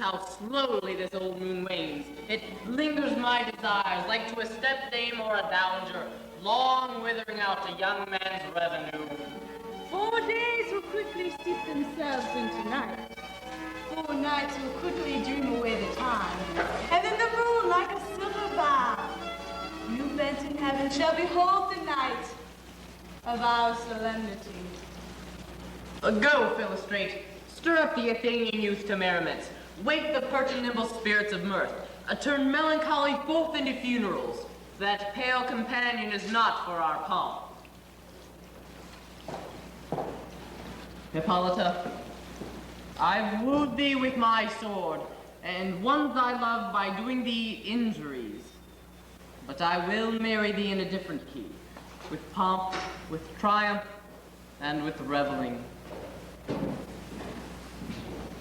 how slowly this old moon wanes. It lingers my desires, like to a stepdame or a dowager, long withering out a young man's revenue. 4 days will quickly steep themselves into night. 4 nights will quickly dream away the time. And then the moon, like a silver bow, you bent in heaven shall behold the night of our solemnity. Go, Philostrate. Stir up the Athenian youth to merriments. Wake the pert and nimble spirits of mirth. Turn melancholy forth into funerals. That pale companion is not for our pomp. Hippolyta, I've wooed thee with my sword, and won thy love by doing thee injuries. But I will marry thee in a different key, with pomp, with triumph, and with reveling.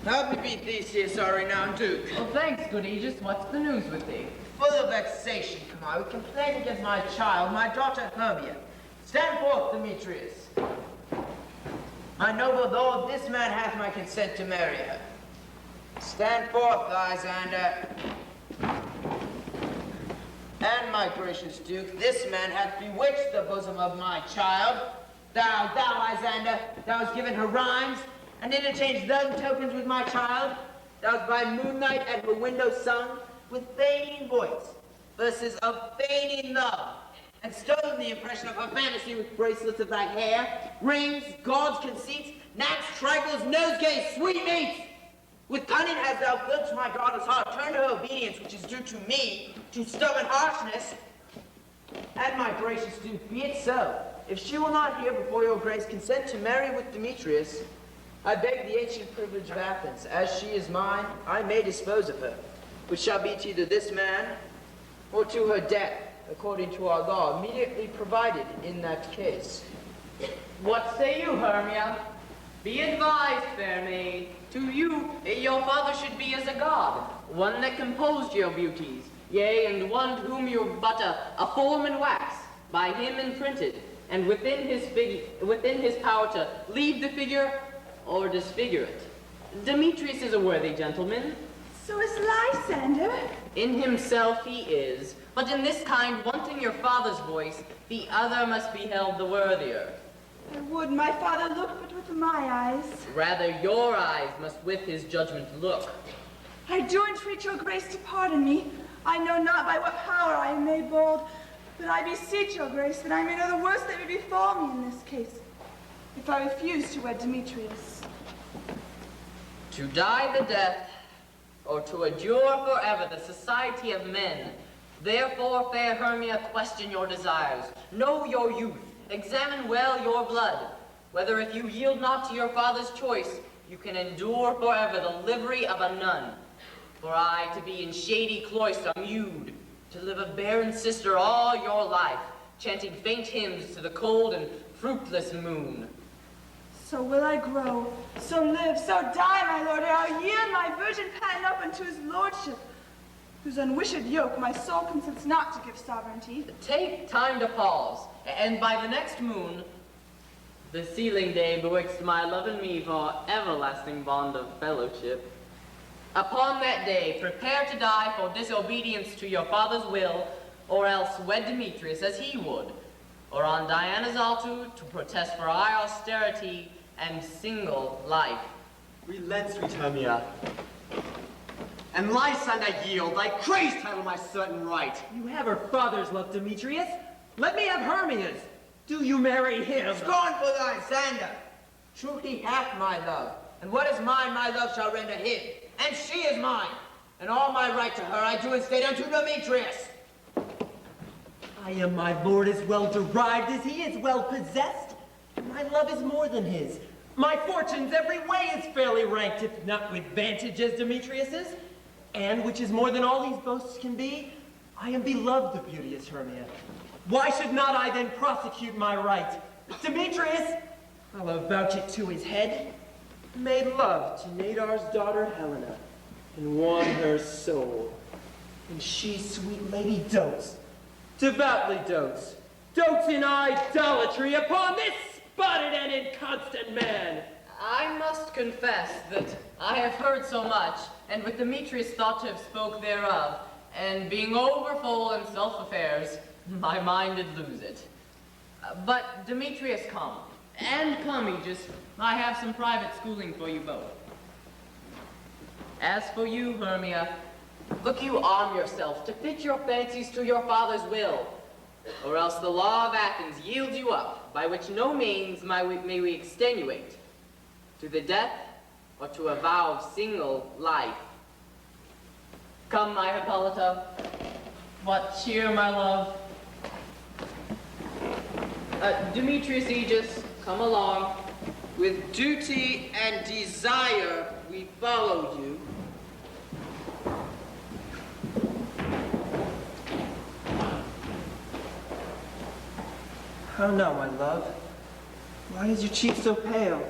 Help me be Theseus, our renowned Duke. Well, thanks, good Aegis. What's the news with thee? Full of vexation, come I, with complaint against my child, my daughter Hermia. Stand forth, Demetrius. My noble lord, this man hath my consent to marry her. Stand forth, Lysander. And my gracious Duke, this man hath bewitched the bosom of my child. Thou, Lysander, thou hast given her rhymes, and interchanged those tokens with my child. Thou hast by moonlight at her window sung, with feigning voice, verses of feigning love, and stolen the impression of her fantasy with bracelets of thy hair, rings, gauds, conceits, gnats, trifles, nosegays, sweetmeats. With cunning hast thou filched my daughter's heart, turned her obedience, which is due to me, to stubborn harshness. And my gracious Duke, be it so. If she will not hear before your grace consent to marry with Demetrius, I beg the ancient privilege of Athens. As she is mine, I may dispose of her, which shall be to either this man or to her death, according to our law, immediately provided in that case. What say you, Hermia? Be advised, fair maid. To you, your father should be as a god, one that composed your beauties, yea, and one to whom you're but a form in wax, by him imprinted, and within his power to leave the figure or disfigure it. Demetrius is a worthy gentleman. So is Lysander. In himself he is, but in this kind, wanting your father's voice, the other must be held the worthier. I would my father look but with my eyes. Rather your eyes must with his judgment look. I do entreat your grace to pardon me. I know not by what power I am made bold, but I beseech your grace that I may know the worst that may befall me in this case, if I refuse to wed Demetrius. To die the death, or to endure forever the society of men. Therefore, fair Hermia, question your desires. Know your youth. Examine well your blood, whether if you yield not to your father's choice, you can endure forever the livery of a nun. For I, to be in shady cloister mewed, to live a barren sister all your life, chanting faint hymns to the cold and fruitless moon. So will I grow, so live, so die, my lord, ere I yield my virgin patent up unto his lordship, whose unwished yoke my soul consents not to give sovereignty. Take time to pause, and by the next moon, the sealing day betwixt my love and me for everlasting bond of fellowship. Upon that day, prepare to die for disobedience to your father's will, or else wed Demetrius as he would, or on Diana's altar to protest for our austerity and single life. Relent, sweet Hermia. And Lysander yield, thy crazed title my certain right. You have her father's love, Demetrius. Let me have Hermia's. Do you marry him? Scornful Lysander! True he hath my love, and what is mine my love shall render him, and she is mine, and all my right to her I do instate unto Demetrius. I am my lord as well derived as he is well possessed. My love is more than his. My fortunes every way is fairly ranked, if not with vantage as Demetrius's. And, which is more than all these boasts can be, I am beloved of beauteous Hermia. Why should not I then prosecute my right? Demetrius, I'll avouch it to his head, made love to Nadar's daughter Helena, and won her soul. And she, sweet lady, dotes, devoutly dotes in idolatry upon this spotted and inconstant man. I must confess that I have heard so much, and with Demetrius thought to have spoke thereof, and being overfull in self-affairs, my mind did lose it. But Demetrius, come, and come, Aegis, I have some private schooling for you both. As for you, Hermia, look you arm yourself to fit your fancies to your father's will, or else the law of Athens yields you up, by which no means may we extenuate, to the death or to a vow of single life. Come, my Hippolyta. What cheer, my love? Demetrius, Aegis, come along. With duty and desire, we follow you. How now, my love? Why is your cheek so pale?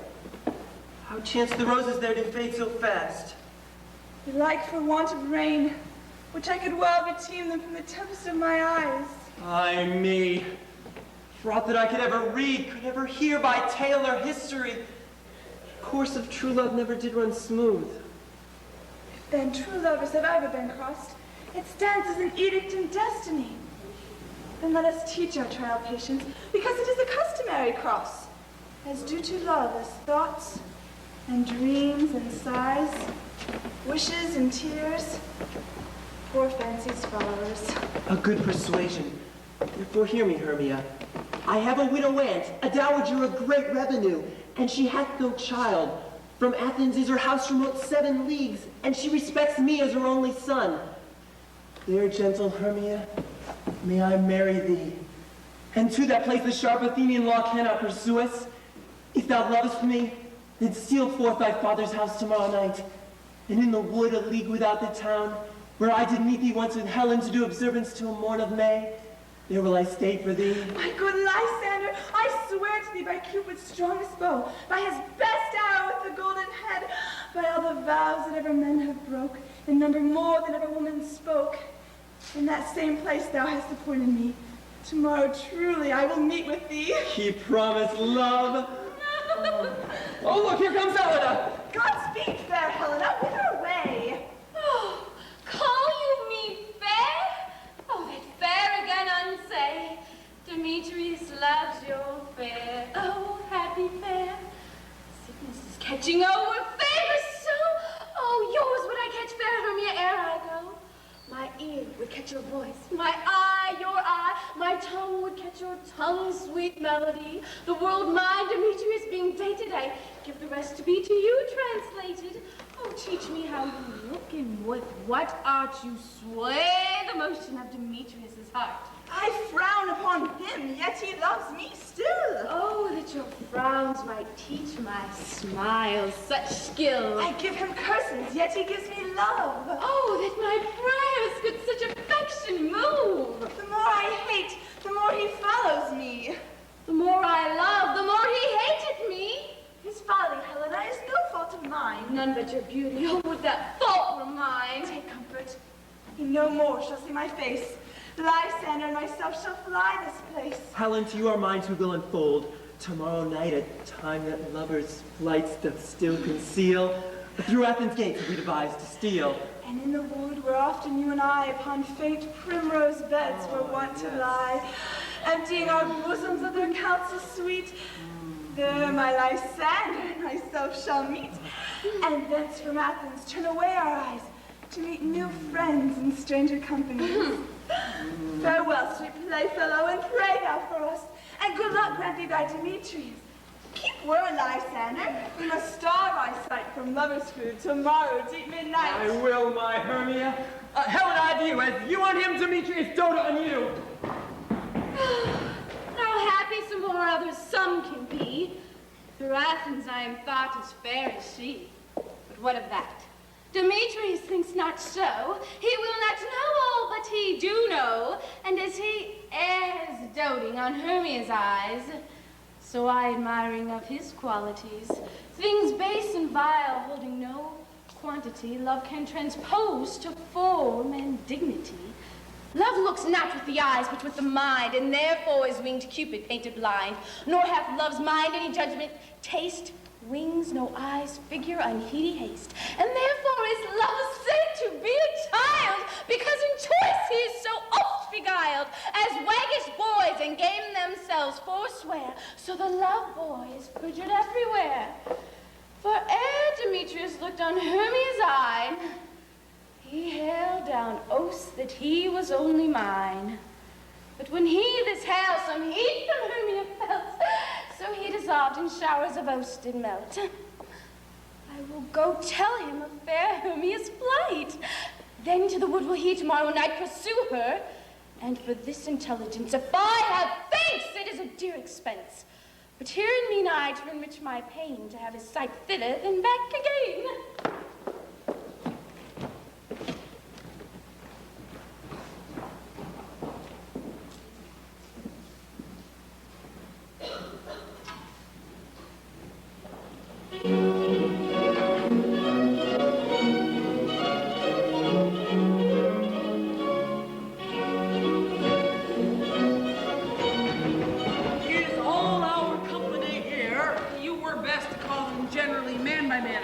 How chance the roses there to fade so fast? Like for want of rain, which I could well redeem them from the tempest of my eyes. Ay me! For aught that I could ever read, could ever hear by tale or history, the course of true love never did run smooth. If then true lovers have ever been crossed, it stands as an edict in destiny. Then let us teach our trial patience, because it is a customary cross, as due to love as thoughts and dreams and sighs, wishes and tears, poor fancy's followers. A good persuasion. Therefore hear me, Hermia. I have a widow aunt, a dowager of great revenue, and she hath no child. From Athens is her house remote 7 leagues, and she respects me as her only son. There, gentle Hermia, may I marry thee. And to that place the sharp Athenian law cannot pursue us. If thou lovest me, then steal forth thy father's house tomorrow night, and in the wood a league without the town, where I did meet thee once with Helen to do observance till morn of May, there will I stay for thee. My good Lysander, I swear to thee by Cupid's strongest bow, by his best arrow with the golden head, by all the vows that ever men have broke, in number more than ever woman spoke. In that same place thou hast appointed me. Tomorrow truly I will meet with thee. Keep promise, love. Oh, look, here comes Helena. Godspeed, fair Helena, whither away? Oh, call you me fair? Oh, that fair again unsay. Demetrius loves your fair. Oh, happy fair. Sickness is catching over favor so. Oh, yours would I catch fair, Hermia, ere I go. My ear would catch your voice, my eye, your eye, my tongue would catch your tongue's sweet melody. The world mine, Demetrius, being dated, I give the rest to be to you translated. Oh, teach me how you look and with what art you sway the motion of Demetrius's heart. I frown upon him, yet he loves me still. Oh, that your frowns might teach my smiles such skill. I give him curses, yet he gives me love. Oh, that my prayers could such affection move. The more I hate, the more he follows me. The more I love, the more he hateth me. His folly, Helena, is no fault of mine. None but your beauty. Oh, would that fault were mine. Take comfort. He no more shall see my face. Lysander and myself shall fly this place. Helen, to your minds who will unfold, tomorrow night at time that lovers' flights doth still conceal, through Athens' gates we devise to steal. And in the wood where often you and I upon faint primrose beds were wont to lie, emptying our bosoms of their counsel sweet, there my Lysander and myself shall meet, and thence from Athens turn away our eyes to meet new friends in stranger companies. Farewell, sweet playfellow, and pray thou for us, and good luck grant thee thy Demetrius. Keep word, Lysander. We must starve our sight from lover's food tomorrow, deep midnight. I will, my Hermia. Helen, I view, as you on him, Demetrius dote on you. How happy some more others some can be. Through Athens I am thought as fair as she. But what of that? Demetrius thinks not so. He will not know all but he do know. And as he errs doting on Hermia's eyes, so I admiring of his qualities. Things base and vile holding no quantity, love can transpose to form and dignity. Love looks not with the eyes, but with the mind, and therefore is winged Cupid painted blind. Nor hath love's mind any judgment, taste, wings, no eyes, figure, unheedy haste. And therefore is love's be a child, because in choice he is so oft beguiled, as waggish boys and game themselves forswear, so the love boy is perjured everywhere. For ere Demetrius looked on Hermia's eye, he held down oaths that he was only mine. But when he this hail some heat from Hermia felt, so he dissolved in showers of oaths did melt. I will go tell him of fair Hermia's flight. Then to the wood will he tomorrow night pursue her. And for this intelligence, if I have thanks, it is a dear expense. But here in mean I to enrich my pain, to have his sight thither, then back again.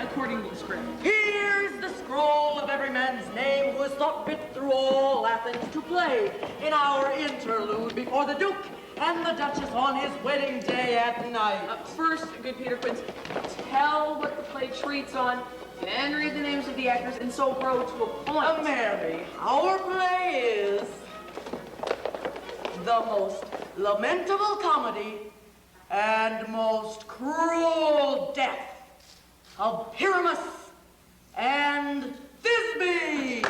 According to the script. Here's the scroll of every man's name who has thought fit through all Athens to play in our interlude before the Duke and the Duchess on his wedding day at night. First, good Peter Quince, tell what the play treats on, then read the names of the actors, and so grow to a point. Mary, our play is the most lamentable comedy and most cruel death of Pyramus and Thisbe.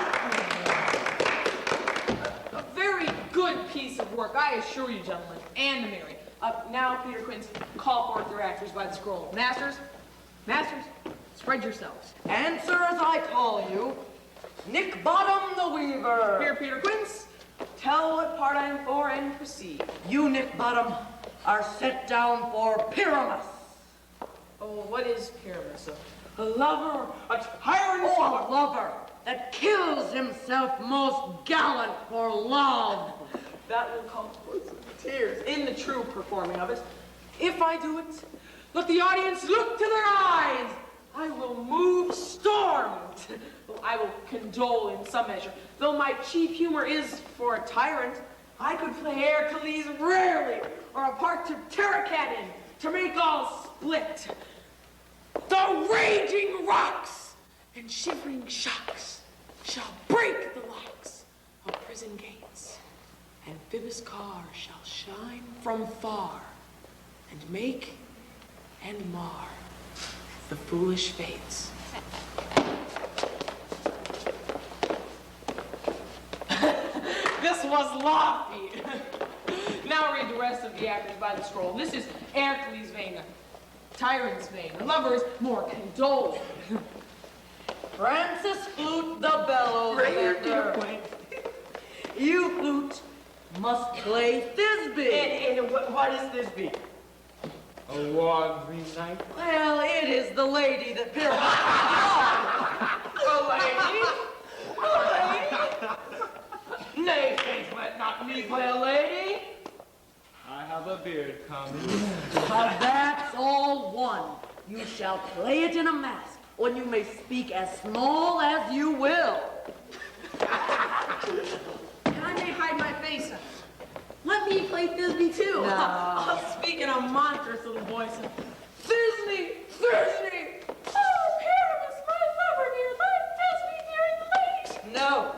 A very good piece of work, I assure you, gentlemen, and Mary. Now, Peter Quince, call forth your actors by the scroll. Masters, spread yourselves. Answer as I call you, Nick Bottom the Weaver. Here, Peter Quince, tell what part I am for and proceed. You, Nick Bottom, are set down for Pyramus. Oh, what is Pyramus? A lover, a tyrant, Oh, a lover that kills himself most gallant for love. That will come forth some tears in the true performing of it. If I do it, let the audience look to their eyes. I will move storms. I will condole in some measure. Though my chief humor is for a tyrant, I could play Hercules rarely, or a part to Terracatin, to make all split. The raging rocks and shivering shocks shall break the locks of prison gates, and Phoebus' car shall shine from far, and make and mar the foolish fates. This was lofty. Now read the rest of the actors by the scroll. This is Hercules' vein, tyrant's vein. The lover is more condoling. Francis Flute the bellows bender. You, Flute, must play Thisbe. And what is Thisbe? A wandering knight? Well, it is the lady that Pyramus A lady? Nay, faith, let not me play a lady. I have a beard coming. But that's all one. You shall play it in a mask, or you may speak as small as you will. And I may hide my face. Let me play Thisbe too. No. I'll speak in a monstrous little voice. Thisbe! Oh, Pyramus, my lover dear, thy Thisbe nearing late. No.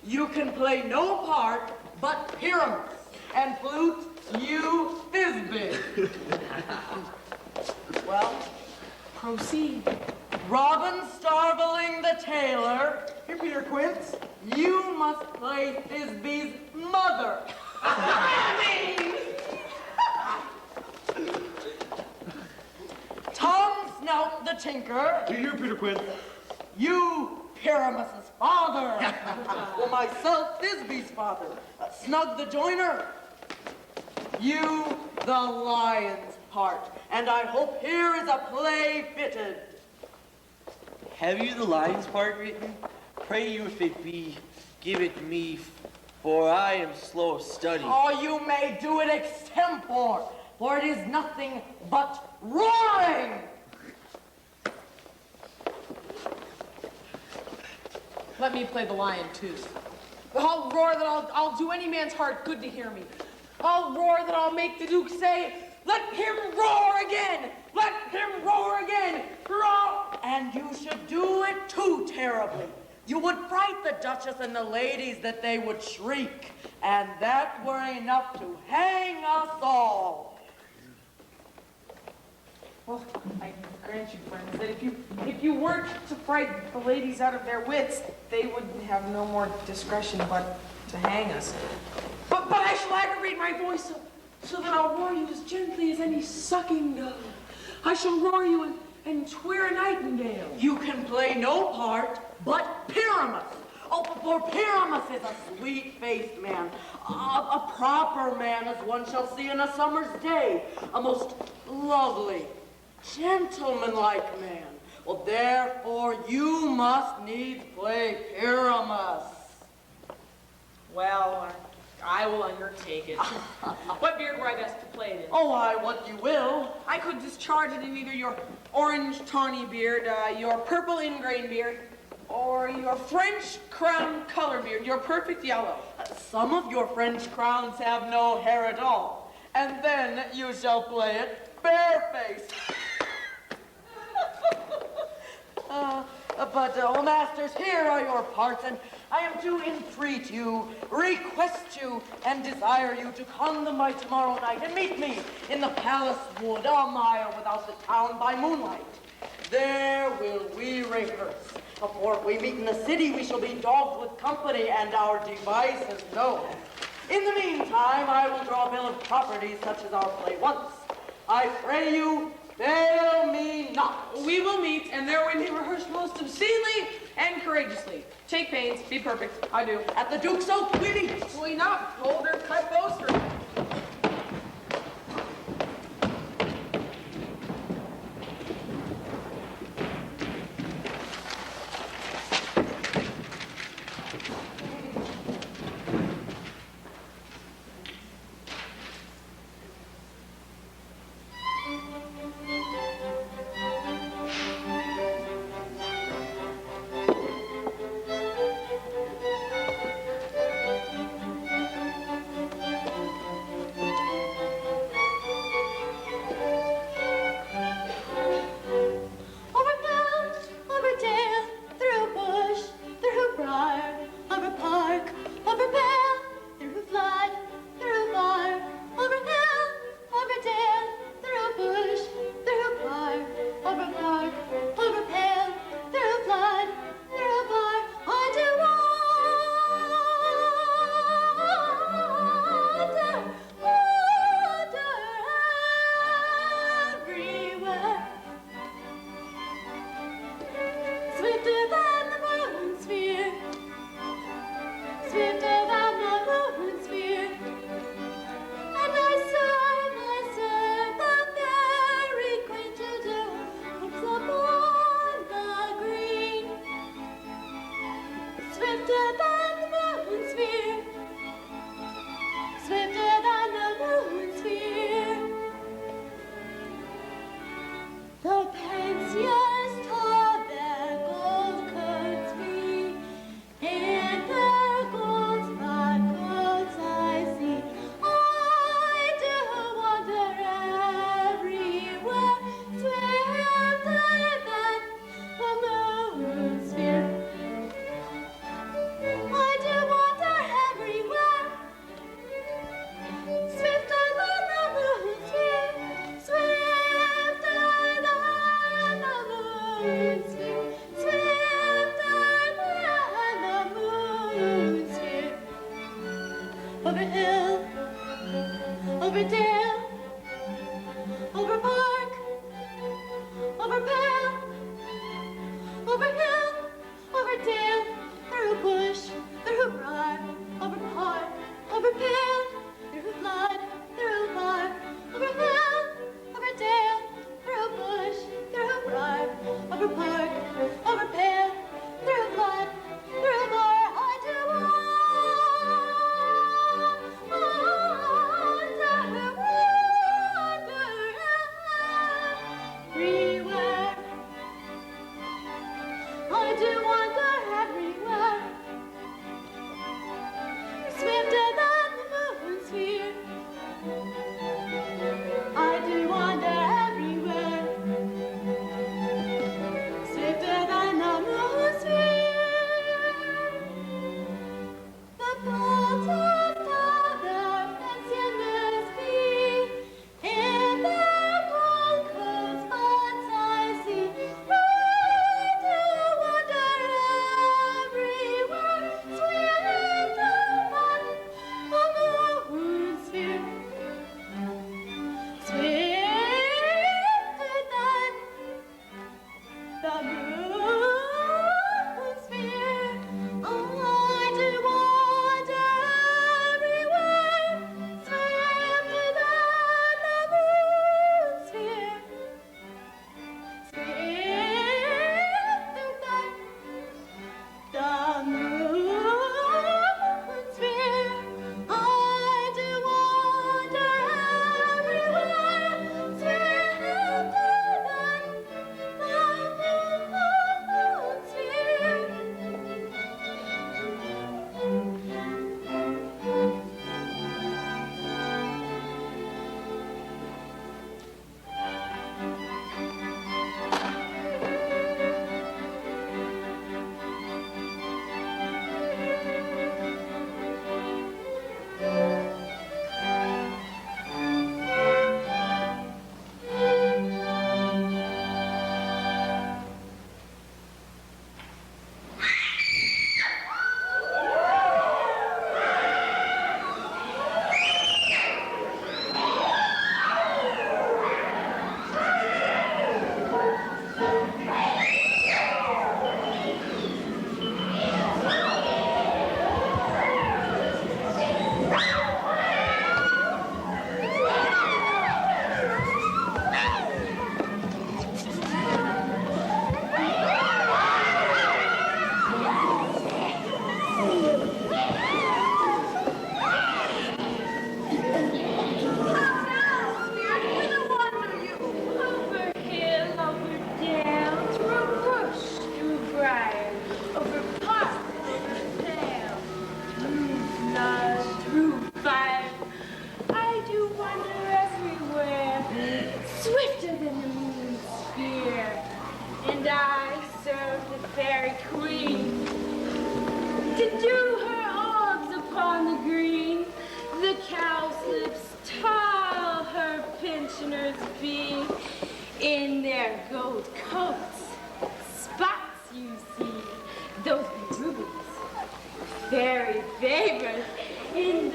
You can play no part but Pyramus, and Flute, you Thisbe. Well, Proceed. Robin Starveling the tailor, here, Peter Quince, you must play Thisbe's mother. Tom Snout the tinker, Here, Peter Quinn. you Pyramus's father. Well, myself, Thisbe's father. Snug the joiner, you the lion's part. And I hope here is a play fitted. Have you the lion's part written? Pray you, if it be, give it me, for I am slow of study. Or you may do it extempore, for it is nothing but roaring. Let me play the lion too. I'll roar that I'll do any man's heart good to hear me. I'll roar that I'll make the Duke say, let him roar again! Let him roar again! Roar! And you should do it too terribly. You would fright the Duchess and the ladies that they would shriek, and that were enough to hang us all. Well, I grant you, friends, that if you weren't to fright the ladies out of their wits, they would have no more discretion but to hang us. But I shall aggravate my voice so that I'll roar you as gently as any sucking dove. I shall roar you and twir a nightingale. You can play no part but Pyramus. Oh, for Pyramus is a sweet-faced man, a proper man as one shall see in a summer's day, a most lovely, gentlemanlike man. Well, therefore, you must needs play Pyramus. Well, I will undertake it. What beard were I best to play it in? Oh, what you will. I could discharge it in either your orange tawny beard, your purple ingrain beard, or your French crown color beard, your perfect yellow. Some of your French crowns have no hair at all, and then you shall play it barefaced. But, masters, here are your parts, and I am to entreat you, request you, and desire you to come to my tomorrow night and meet me in the palace wood, a mile without the town by moonlight. There will we rehearse. Before we meet in the city, we shall be dogged with company and our devices known. In the meantime, I will draw a bill of properties such as our play once. I pray you, fail me not. We will meet, and there we may rehearse most obscenely and courageously. Take pains, be perfect. I do. At the Duke's Oak, we meet. Well, enough. Hold her cut bowstring.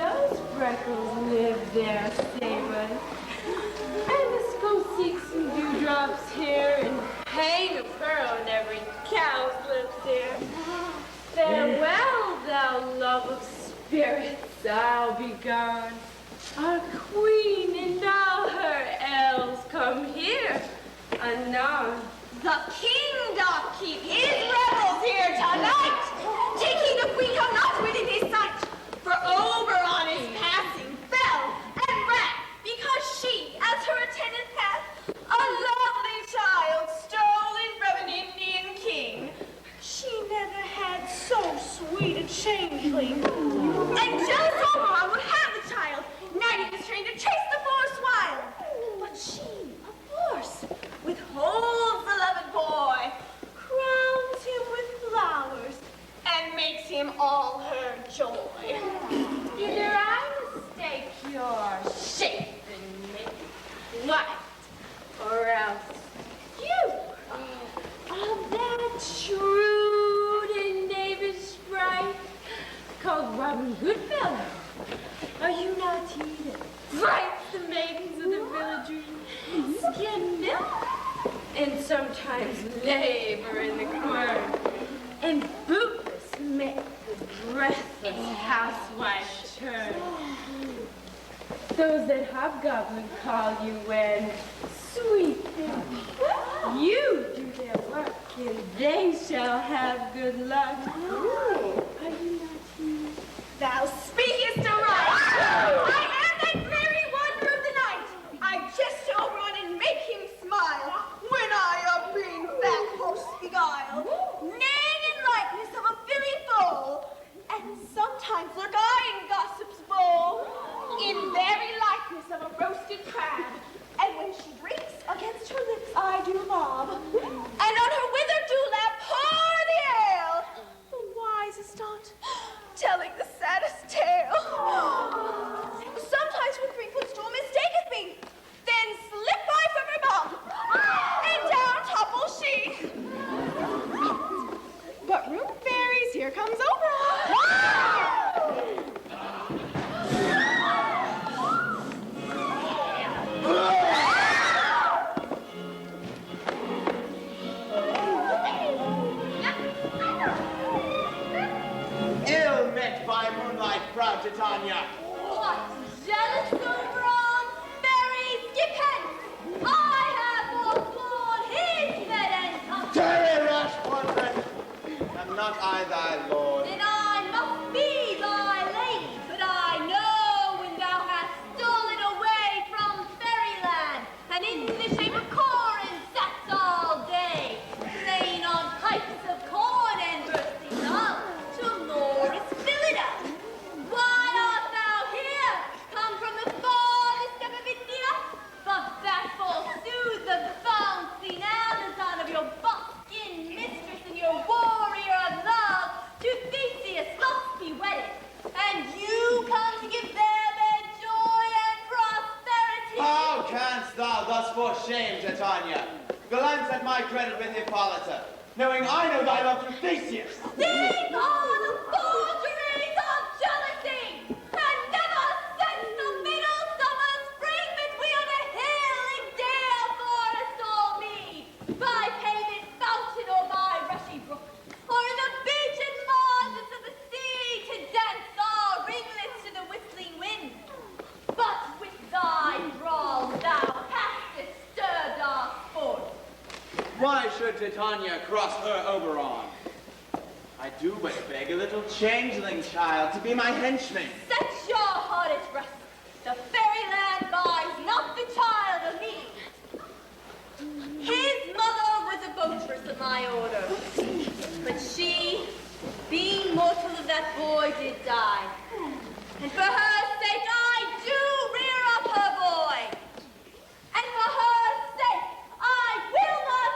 those freckles live there, Saber. I must go seek some dewdrops here and hang a pearl on every cow's lips here. Farewell, thou love of spirits, I'll be gone. Our queen and all her elves come here anon. The king doth keep his revels here tonight. Taking the queen come not within his sight. For Oberon is passing fell and wrath, because she, as her attendant hath, a lovely child stolen from an Indian king. She never had so sweet a changeling. And jealous Oberon would have the child, knighting his train to chase the forest wild. But she, of course, withholds the loved boy, crowns him with flowers, and makes him all her joy. Either I mistake your shape and make it white, or else you of that shrewd and knavish sprite called Robin Goodfellow. Are you not he that fights the maidens of the villagers, skim milk, and sometimes labor in the quern, and bootless make the breathless housewife turn? Those that hobgoblin call you when sweet and you do their work, and they shall have good luck. Are you not he? Thou speakest aright. I am that very wonder of the night. I jest to Oberon and make him smile, when I a being fat horse beguile, neighing in likeness of a filly foal, and sometimes lurk I in gossip's bowl, in very likeness of a roasted crab, and when she drinks, against her lips I do lob, and on her withered dewlap pour the ale, the wisest aunt, telling the saddest tale. Sometimes when 3-foot-stool mistaketh me, then slip I from her bum, and down topples she. But room fairies, here comes Oberon. Ill met by moonlight, proud Titania. What jealous Oberon, fairies, skip hence! I have forsworn his bed and comfort. Tarry, rash wandering. Am not I thy lord? Then I must be thy lady, but I know when thou hast stolen away from fairyland, and in the shape of corn sat all day, playing on pipes of corn and bursting love to Morris Phillida. Why art thou here, come from the farthest step of India? But that forsooth the bouncing Amazon of your buckskin mistress and your warrior of love to Theseus must be wedded, and you come to give them a joy and prosperity. How canst thou thus for shame, Titania, glance at my credit with Hippolyta, knowing I know thy love through Theseus? These are the forgeries of jealousy, and never since the middle summer spring between a hilly dale forest or mead, by paved fountain or by rushy brook, or in the beachen margins of the sea to dance our ringlets to the whistling wind. But with thy brawl thou hast disturbed our sport. Why should Titania cross her Oberon? I do but beg a little changeling child to be my henchman. Set your heart at rest. The fairyland buys not the child of me. His mother was a votress of my order, but she, being mortal of that boy, did die. And for her sake I do rear up her boy. And for her sake I will not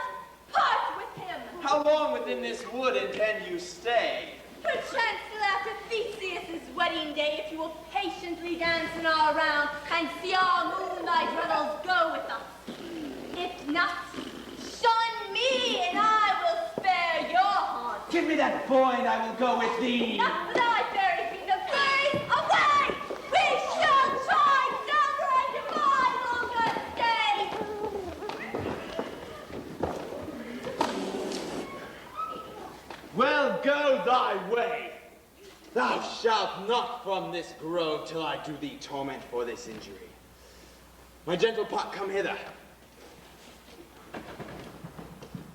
part with him. How long within this wood intend you stay? Perchance till after Theseus' wedding day, if you will patiently dance in our round and see our moonlight revels go with us. If not, shun me and I will spare your heart. Give me that boy and I will go with thee. Not for thy fairy kingdom, fairies, away! Depart not from this grove till I do thee torment for this injury. My gentle Puck, come hither.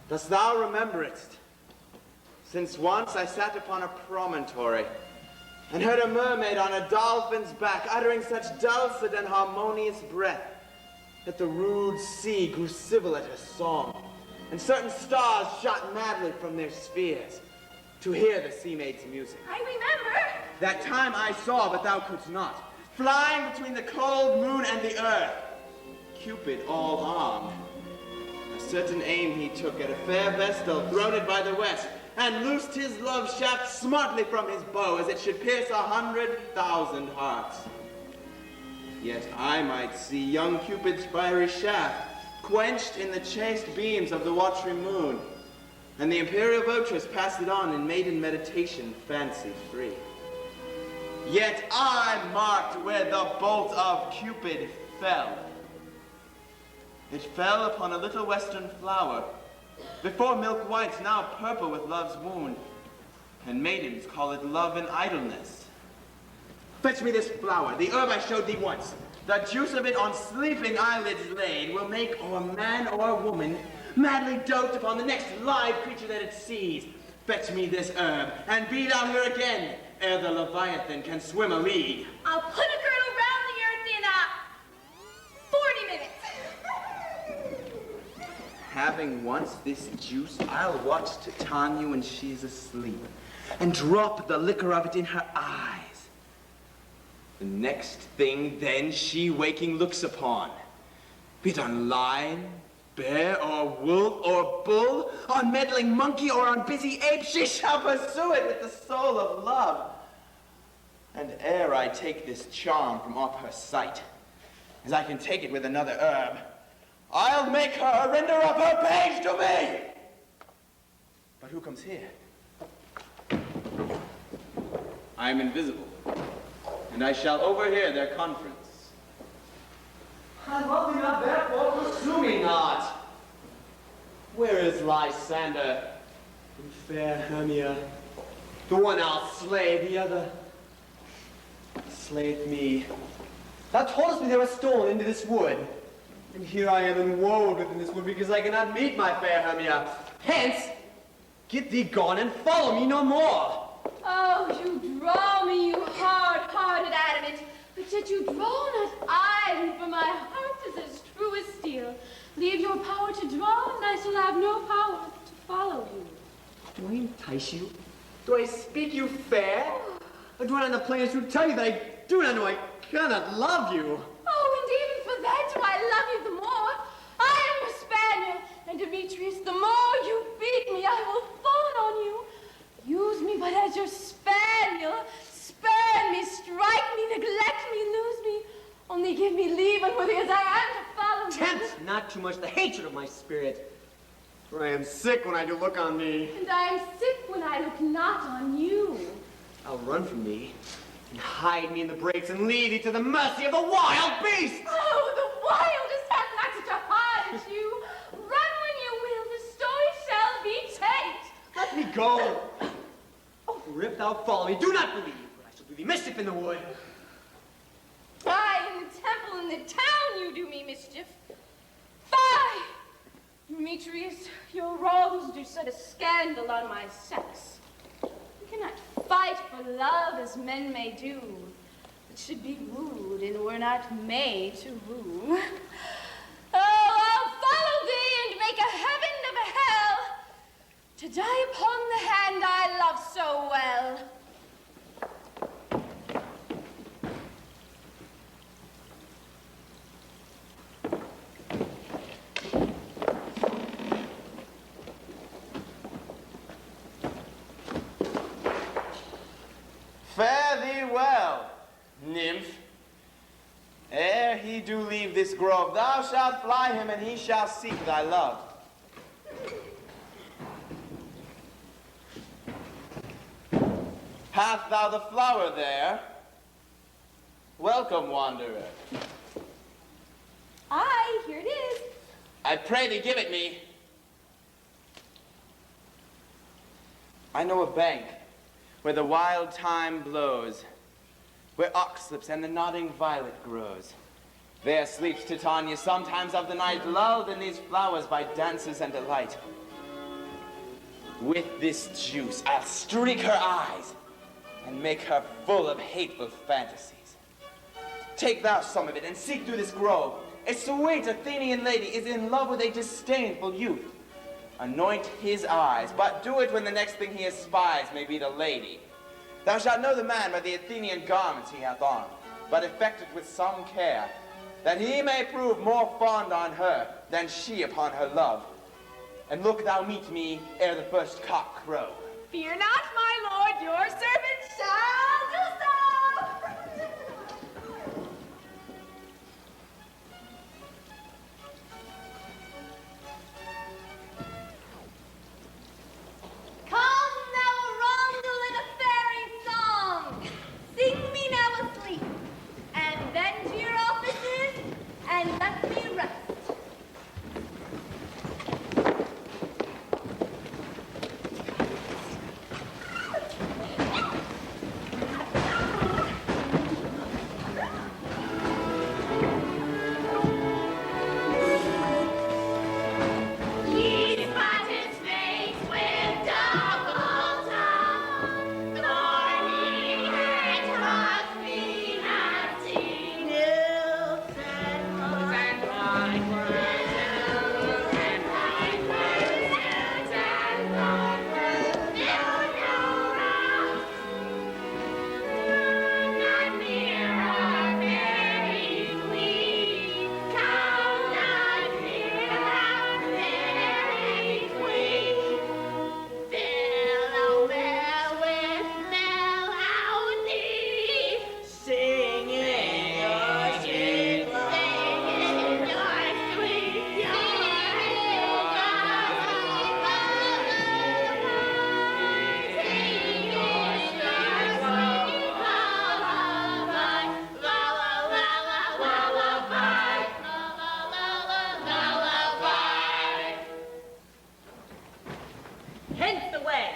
Dost thou remember it? Since once I sat upon a promontory and heard a mermaid on a dolphin's back uttering such dulcet and harmonious breath that the rude sea grew civil at her song, and certain stars shot madly from their spheres to hear the sea maid's music. I remember. That time I saw, but thou couldst not, flying between the cold moon and the earth, Cupid all armed. A certain aim he took at a fair vestal throned by the west, and loosed his love shaft smartly from his bow, as it should pierce 100,000 hearts. Yet I might see young Cupid's fiery shaft quenched in the chaste beams of the watery moon, and the imperial votress passed it on in maiden meditation, fancy-free. Yet I marked where the bolt of Cupid fell. It fell upon a little western flower, before milk white, now purple with love's wound, and maidens call it love and idleness. Fetch me this flower, the herb I showed thee once. The juice of it on sleeping eyelids laid will make or man or woman madly dote upon the next live creature that it sees. Fetch me this herb, and be thou here again, ere the Leviathan can swim a league. I'll put a girdle round the earth in 40 minutes. Having once this juice, I'll watch Titania when she's asleep, and drop the liquor of it in her eyes. The next thing then she waking looks upon, be it on lion, bear, or wolf, or bull, on meddling monkey, or on busy ape, she shall pursue it with the soul of love. And ere I take this charm from off her sight, as I can take it with another herb, I'll make her render up her page to me! But who comes here? I am invisible, and I shall overhear their conference. I love thee not, therefore pursue me not. Where is Lysander and fair Hermia? The one I'll slay, the other slayeth me. Thou toldest me they were stolen into this wood, and here I am enwoed within this wood because I cannot meet my fair Hermia. Hence, get thee gone and follow me no more. Oh, you draw me, you hard-hearted adamant, but yet you draw not I, for my heart is as true as steel. Leave your power to draw, and I shall have no power to follow you. Do I entice you? Do I speak you fair? Or do I not the plainest to tell you that I do not know I cannot love you? Oh, and even for that do I love you the more. I am your spaniel, and Demetrius, the more you beat me, I will fawn on you. Use me but as your spaniel. Spurn me, strike me, neglect me, lose me. Only give me leave, unworthy as I am, to follow you. Tempt not too much the hatred of my spirit, for I am sick when I do look on thee. And I am sick when I look not on you. I'll run from thee, and hide me in the brakes, and leave thee to the mercy of the wild beasts! Oh, the wildest hath not such a heart as you. Run when you will, the story shall be changed. Let me go. For if thou follow me, do not believe, for I shall do thee mischief in the wood. Aye, in the temple, in the town, you do me mischief. Fie! Demetrius, your wrongs do set a scandal on my sex. You cannot fight for love as men may do, but should be wooed and were not made to woo. Oh, I'll follow thee and make a heaven of a hell, to die upon the hand I love so well. Fare thee well, nymph. Ere he do leave this grove, thou shalt fly him, and he shall seek thy love. Hast thou the flower there? Welcome, wanderer. Aye, here it is. I pray thee, give it me. I know a bank where the wild thyme blows, where oxlips and the nodding violet grows. There sleeps Titania, sometimes of the night, lulled in these flowers by dances and delight. With this juice, I'll streak her eyes and make her full of hateful fantasies. Take thou some of it and seek through this grove. A sweet Athenian lady is in love with a disdainful youth. Anoint his eyes, but do it when the next thing he espies may be the lady. Thou shalt know the man by the Athenian garments he hath on, but effect it with some care, that he may prove more fond on her than she upon her love. And look thou meet me ere the first cock crow. Fear not, my lord, your servant shall do so. Come now a roundel and a fairy song. Sing me now asleep, and then to your offices, and let me rest. Hence away.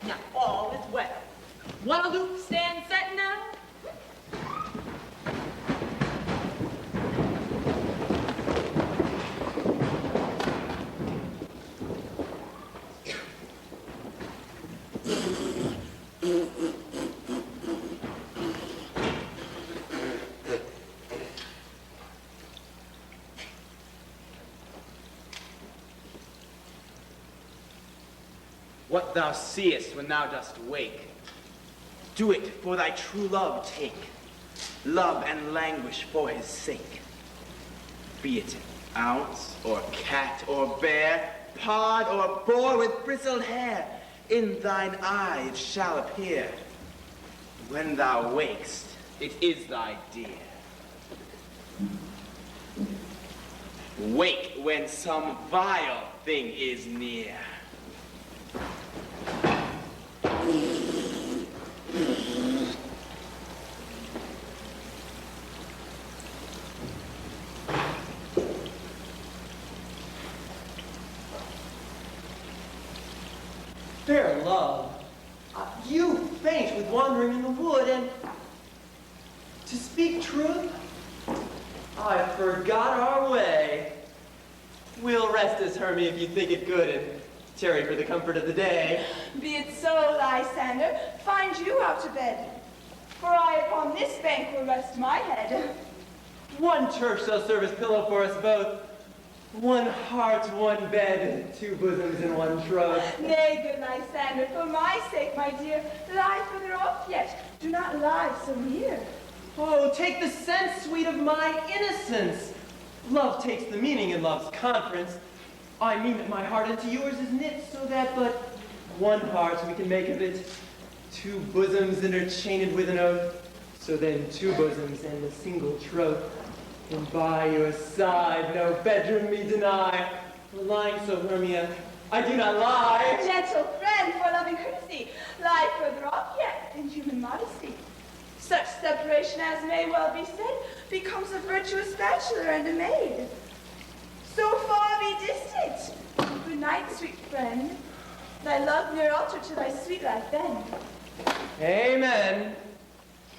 Now all is well. One aloof stand sentinel. What thou seest when thou dost wake, do it for thy true love take. Love and languish for his sake. Be it ounce, or cat, or bear, pod, or boar with bristled hair, in thine eye it shall appear. When thou wakest, it is thy dear. Wake when some vile thing is near. Fair love, you faint with wandering in the wood, and to speak truth, I forgot our way. We'll rest us, Hermia, if you think it good, and tarry for the comfort of the day. Be it so, Lysander. Find you out to bed. For I upon this bank will rest my head. One turf shall serve as pillow for us both. One heart, one bed, two bosoms in one throat. Nay, good Lysander, for my sake, my dear, lie further off yet. Do not lie so near. Oh, take the sense, sweet, of my innocence. Love takes the meaning in love's conference. I mean that my heart unto yours is knit, so that but one heart we can make of it. Two bosoms interchained with an oath, so then two bosoms and a single troth. And by your side no bedroom me deny. For lying so, Hermia, I do not lie. Gentle friend, for loving courtesy, lie further off yet in human modesty. Such separation as may well be said becomes a virtuous bachelor and a maid. So far be distant. Good night, sweet friend. Thy love ne'er alter to thy sweet life then. Amen.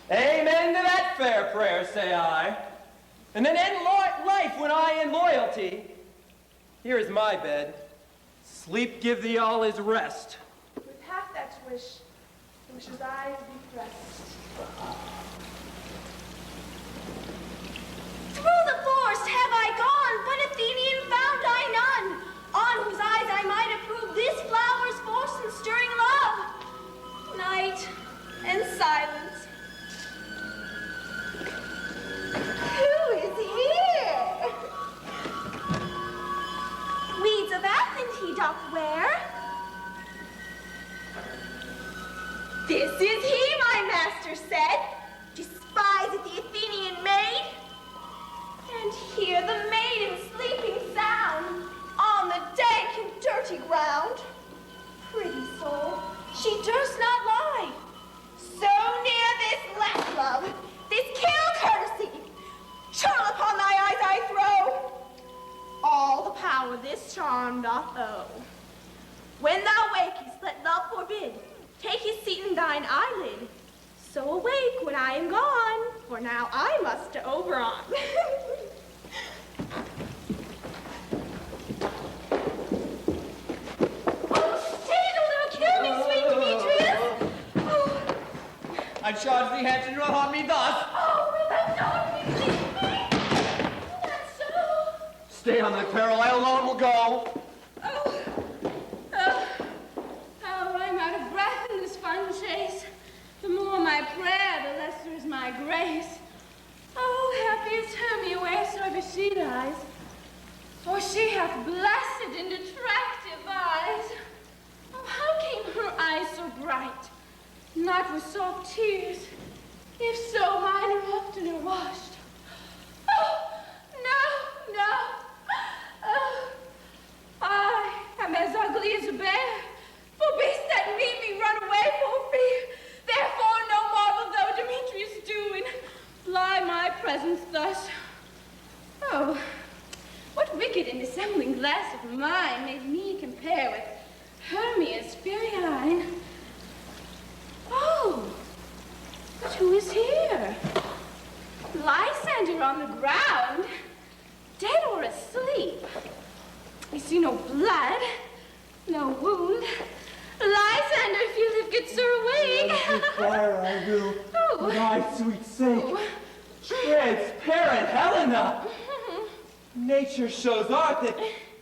Amen to that fair prayer, say I. And then end life when I end loyalty. Here is my bed. Sleep give thee all his rest. With half that wish, the wish's eyes be pressed. Through the forest have I gone, but Athenian found I none, on whose eyes I might approve this flower's force and stirring love. Night and silence. Who is here? Weeds of Athens he doth wear. This is he, my master said, despiseth the Athenian maid. And hear the maiden sleeping sound on the dank and dirty ground. Pretty soul, she durst not lie. So near this last love, this kill courtesy, churl upon thy eyes I throw. All the power this charm doth owe. When thou wakest, let love forbid, take his seat in thine eyelid. So awake when I am gone, for now I must to Oberon. Oh, stay, kill me, sweet Demetrius. Oh. I charge thee hence and not harm me thus. Oh, will thou not leave me? Not so. Stay on thy peril, I alone will go. I'm out of breath in this fun chase. The more my prayer, the lesser is my grace. Oh, happy is Hermia wheresoever she lies, for she hath blessed and attractive eyes. Oh, how came her eyes so bright? Not with soft tears, if so, mine are oftener washed. Oh, no. I am as ugly as a bear, for beasts that meet me run away for fear. Therefore no marvel though Demetrius do and fly my presence thus. Oh, what wicked and dissembling glass of mine made me compare with Hermia's fairy eye? Oh, but who is here? Lysander on the ground, dead or asleep. I see no blood, no wound. Lysander, if you live, good sir, awake. Fire I will, Oh. for thy sweet sake. Oh. Transparent Helena! Nature shows art that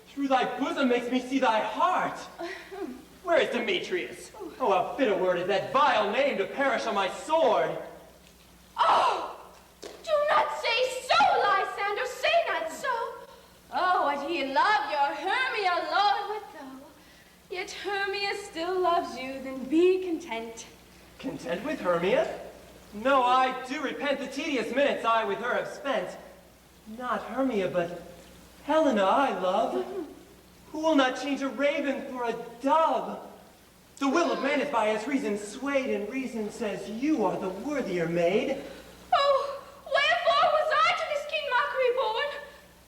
through thy bosom makes me see thy heart. Where is Demetrius? Oh, how fit a word is that vile name to perish on my sword. Oh, do not say so, Lysander, say not so. Oh, what ye love your Hermia, Lord, what though? Yet Hermia still loves you, then be content. Content with Hermia? No, I do repent the tedious minutes I with her have spent. Not Hermia, but Helena I love. Who will not change a raven for a dove? The will of man is by his reason swayed, and reason says you are the worthier maid. Oh, wherefore was I to this keen mockery born?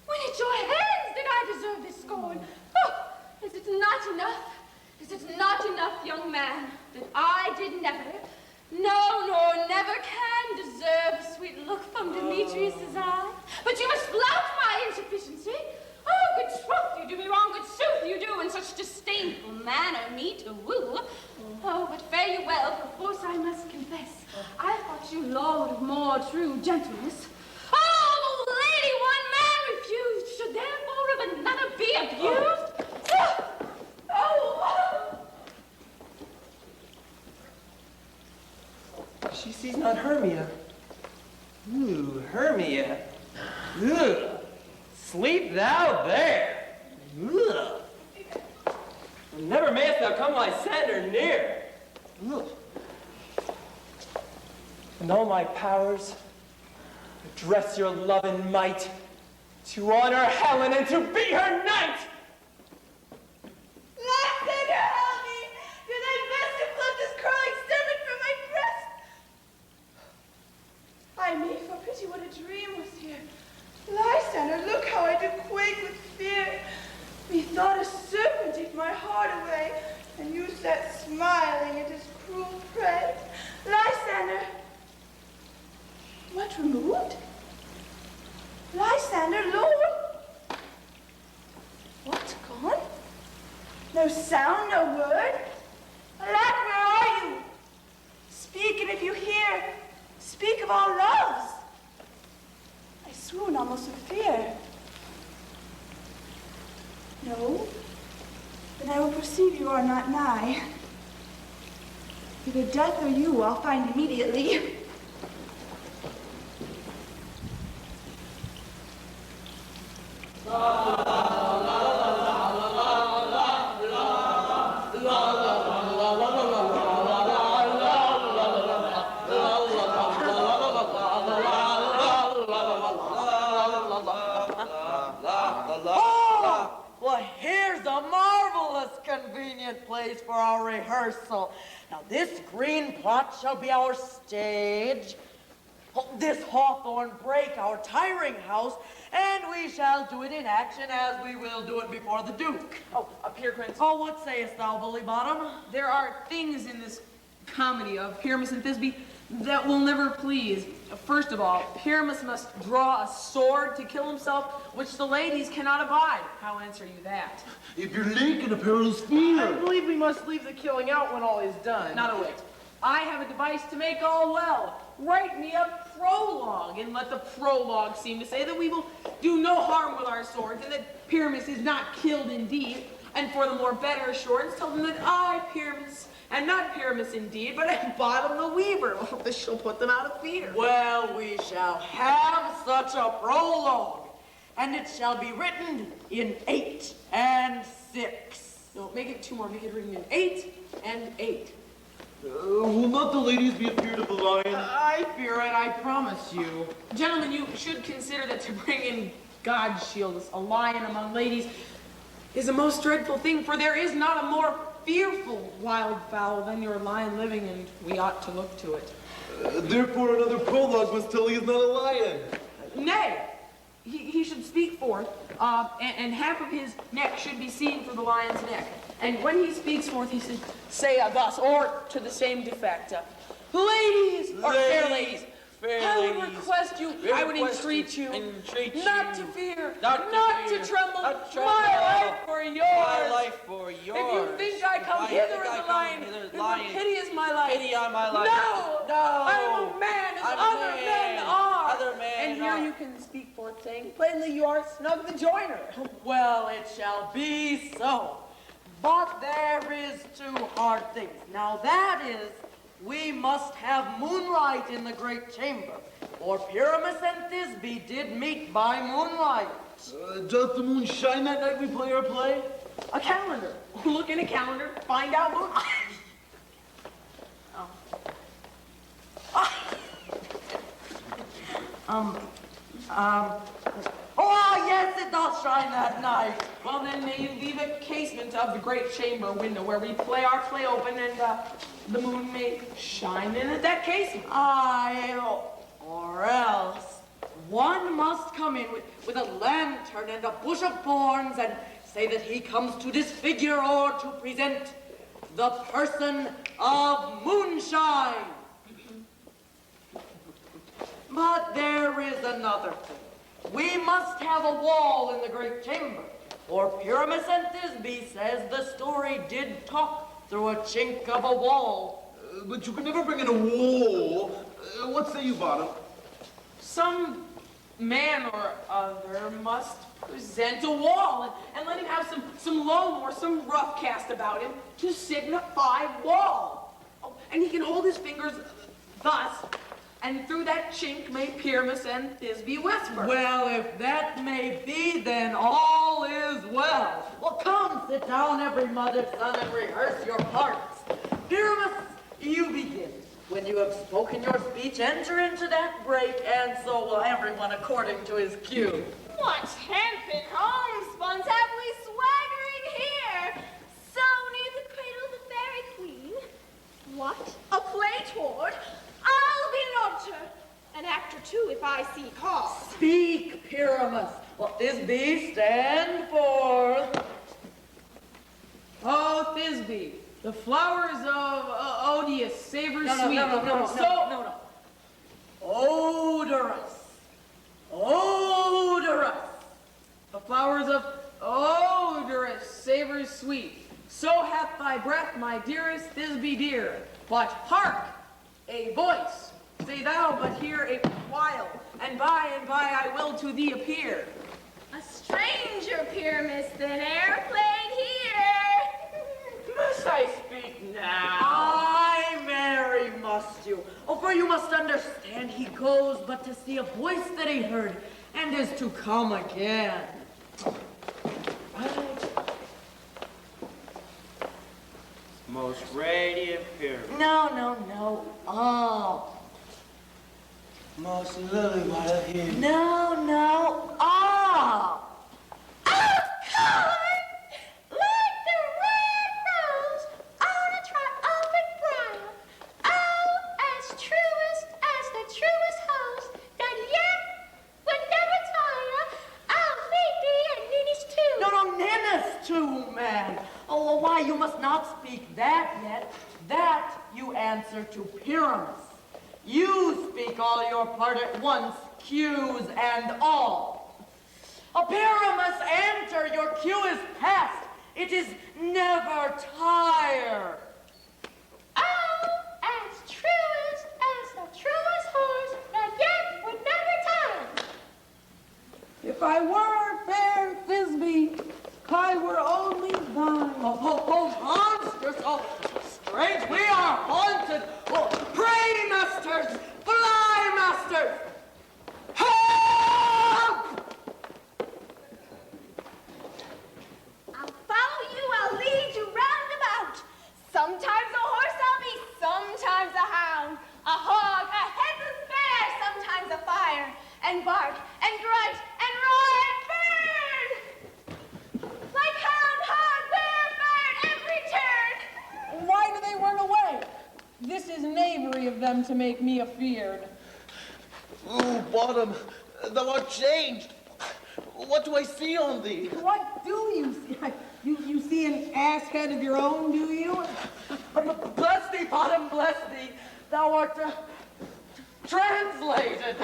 When at your hands did I deserve this scorn? Oh, is it not enough? Is it not enough, young man, that I did never, no, nor never can deserve a sweet look from Demetrius's eye? But you must flout my insufficiency. Oh, good troth, you do me wrong, good sooth you do, in such disdainful manner me to woo. Oh, but fare you well, perforce I must confess, I thought you lord of more true gentleness. Oh, the lady one man refused, should therefore of another be abused? Oh. She sees not Hermia. Ooh, Hermia. Ooh. Sleep thou there. Ugh. Never mayest thou come Lysander near. Ugh. And all my powers address your love and might to honor Helen and to be her knight. Lysander, help me! Do thy best to pluck this curling serpent from my breast. I made for pity what a dream was here. Lysander, look how I do quake with fear. Methought a serpent take my heart away, and you sat smiling at his cruel prey. Lysander, What removed? Lysander, Lord! What, gone? No sound, no word? Lad, where are you? Speak, and if you hear, speak of our loves. I swoon almost with fear. No? Then I will perceive you are not nigh. Either death or you I'll find immediately. Place for our rehearsal. Now this green plot shall be our stage, this hawthorn brake our tiring house, and we shall do it in action as we will do it before the Duke. Oh, Peer Prince. Oh, what sayest thou, Bully Bottom? There are things in this comedy of Pyramus and Thisbe that will never please. First of all, Pyramus must draw a sword to kill himself, which the ladies cannot abide. How answer you that? If you're naked, a perilous fear. I believe we must leave the killing out when all is done. Not a whit. I have a device to make all well. Write me a prologue, and let the prologue seem to say that we will do no harm with our swords, and that Pyramus is not killed indeed. And for the more better assurance, tell them that I, Pyramus, and not Pyramus indeed, but I Bottom the Weaver. Well, this shall put them out of fear. Well, we shall have such a prologue, and it shall be written in 8 and 6. No, make it 2 more. Make it written in 8 and 8. Will not the ladies be afeard of the lion? I fear it, I promise you. Gentlemen, you should consider that to bring in God's shield, a lion among ladies, is a most dreadful thing, for there is not a more fearful wildfowl than your lion living, and we ought to look to it. Therefore another prologue must tell he is not a lion. Nay, he should speak forth, and half of his neck should be seen through the lion's neck. And when he speaks forth, he should say thus, or to the same effect, ladies, or fair ladies, I would request you, I would entreat you, not to fear, not to tremble, my life for yours. My life for yours. If you think I come hither as a lion, if pity is my life. Pity on my life. No, I'm a man as other men are. Other men and here you can speak forth, saying plainly you are Snug the Joiner. Well, it shall be so. But there is 2 hard things. Now that is, we must have moonlight in the great chamber, for Pyramus and Thisbe did meet by moonlight. Does the moon shine that night we play our play? A calendar. Look in a calendar, find out moonlight. Oh, yes, it does shine that night. Well, then may you leave a casement of the great chamber window where we play our play open, and the moon may shine in at that casement. Or else one must come in with a lantern and a bush of thorns and say that he comes to disfigure or to present the person of moonshine. But there is another thing. We must have a wall in the great chamber, for Pyramus and Thisbe says the story did talk through a chink of a wall. But you can never bring in a wall. What say you, Bottom? Some man or other must present a wall, and let him have some loam or some rough cast about him to signify wall. Oh, and he can hold his fingers thus, and through that chink may Pyramus and Thisbe whisper. Well, if that may be, then all is well. Well, come, sit down, every mother's son, and rehearse your parts. Pyramus, you begin. When you have spoken your speech, enter into that break, and so will everyone according to his cue. What hempen homespuns have we swaggering here? So near the cradle of the fairy queen. What? A play toward? I'll be lodger. An actor too, if I see cause. Speak, Pyramus. What Thisbe, stand forth. Oh, Thisbe, the flowers of odious savor sweet. No. odorous, odorous. The flowers of odorous, savory sweet. So hath thy breath, my dearest Thisbe dear. But hark, a voice. Say thou but hear a while, and by I will to thee appear. A stranger, Pyramus, than e'er played here. Must I speak now? Aye, Mary, must you. Oh, for you must understand he goes but to see a voice that he heard, and is to come again. Most radiant pyramid. No. Oh. Most lily white of him. No. Oh. Oh, color, like the red rose on a triumphant brow. Oh, as truest as the truest hose that yet would never tire. Oh, Phoebe and Ninny's too. No, Ninnis too, man. Oh, why, you must not speak that yet. That you answer to Pyramus. You speak all your part at once, cues and all. Pyramus, answer, your cue is past. It is never tire. Oh, as truest as the truest horse that yet would never tire. If I were fair Thisbe, I were only thine. Oh, monstrous, oh, strange, we are haunted. Oh, pray, masters, fly, masters. Help! I'll follow you, I'll lead you round about. Sometimes a horse I'll be, sometimes a hound, a hog, a headless bear, sometimes a fire, and bark, and grunt, and roar, and burn. Like hound, hog, bear, bird, every turn. Why do they run away? This is knavery of them to make me afeard. Oh, Bottom, thou art changed. What do I see on thee? What do you see? You see an ass head of your own, do you? Bless thee, Bottom, bless thee. Thou art translated.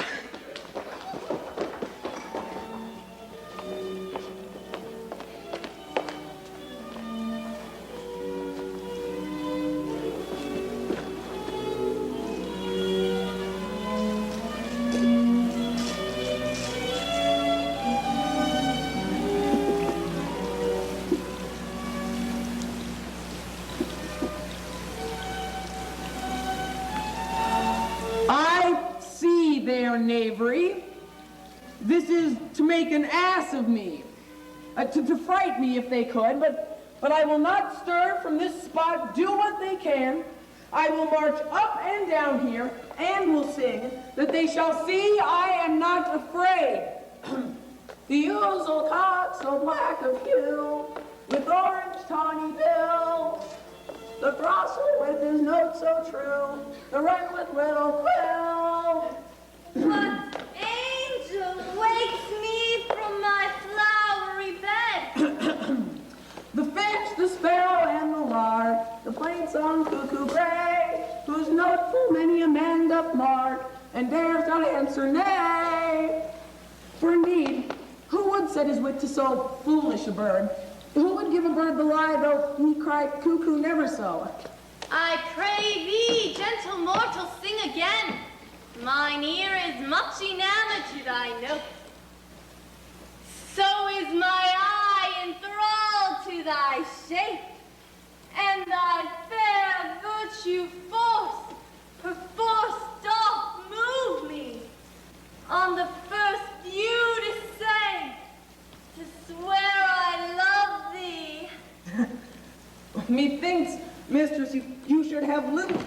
Their knavery. This is to make an ass of me, to fright me if they could, but I will not stir from this spot, do what they can. I will march up and down here, and will sing, that they shall see I am not afraid. The ouzel cock so black of hue, with orange tawny bill, the throstle with his note so true, the wren with little quill. What angel wakes me from my flowery bed? The finch, the sparrow, and the lark, the plain song cuckoo gray, whose note full many a man doth mark, and dares not answer nay. For indeed, who would set his wit to so foolish a bird? Who would give a bird the lie, though he cry cuckoo never so? I pray thee, gentle mortal, sing again. Mine ear is much enamored to thy note. So is my eye enthralled to thy shape, and thy fair virtue force, perforce doth move me, on the first view to say, to swear I love thee. Methinks, mistress, you should have little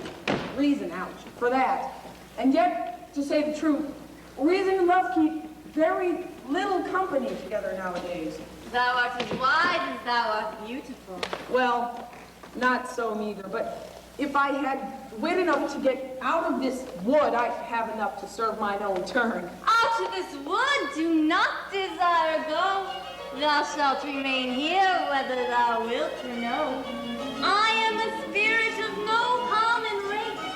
reason, ouch, for that. And yet, to say the truth, reason and love keep very little company together nowadays. Thou art as wise as thou art beautiful. Well, not so neither, but if I had wit enough to get out of this wood, I'd have enough to serve mine own turn. Out of this wood do not desire go. Thou shalt remain here whether thou wilt or no. I am a spirit of no common race.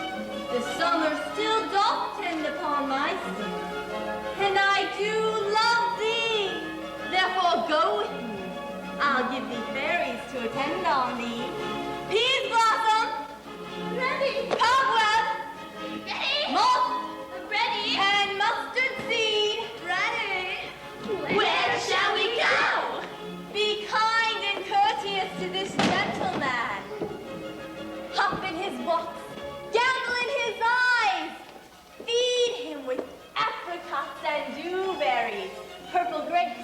The summer still doth tend upon my sing. And I do love thee. Therefore go with me. I'll give thee fairies to attend on thee. Peas blossom. Ready. Cobweb. Ready. Moth. Ready. And mustard seed. Ready. Where shall we go? Be kind and courteous to this gentleman. Hop in his box. Gamble in his eyes. Feed him with apricots and dewberries, purple grapes,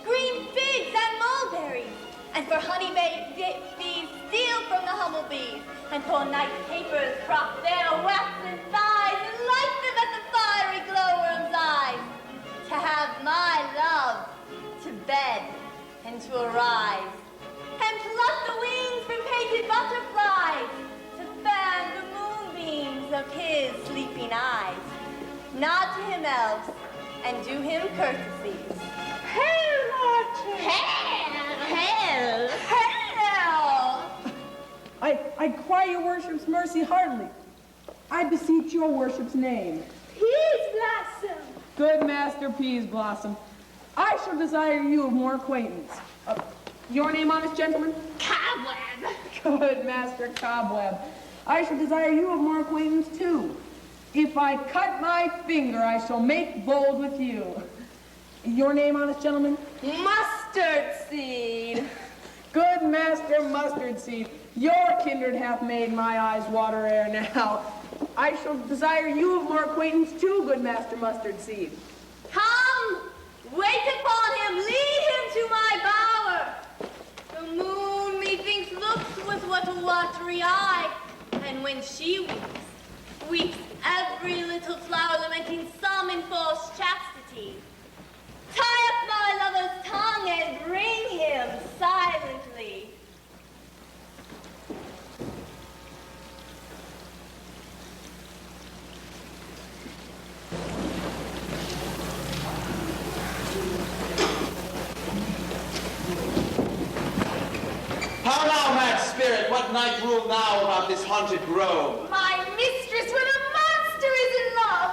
green figs and mulberries. And for honey bees, steal from the hummel-bees. And for night papers, crop their waxen thighs and light them at the fiery glowworm's eyes. To have my love, to bed and to arise. And pluck the wings from painted butterflies, to fan the moonbeams of his sleeping eyes. Nod to him, elves, and do him courtesies. Hail, Archie! Hail! Hail! I cry your worship's mercy heartily. I beseech your worship's name. Peas blossom! Good Master Peas Blossom, I shall desire you of more acquaintance. Your name, honest gentleman? Cobweb! Good Master Cobweb, I shall desire you of more acquaintance too. If I cut my finger, I shall make bold with you. Your name, honest gentleman? Mustard seed! Good Master Mustard Seed, your kindred hath made my eyes water ere now. I shall desire you of more acquaintance too, good Master Mustard Seed. Come! Wait upon him! Lead him to my bower! The moon, methinks, looks with what a watery eye, and when she weeps every little flower lamenting some enforced chastity. Tie up my lover's tongue and bring him silently. How now, mad spirit? What night rule now about this haunted grove? My mistress, when a monster is in love,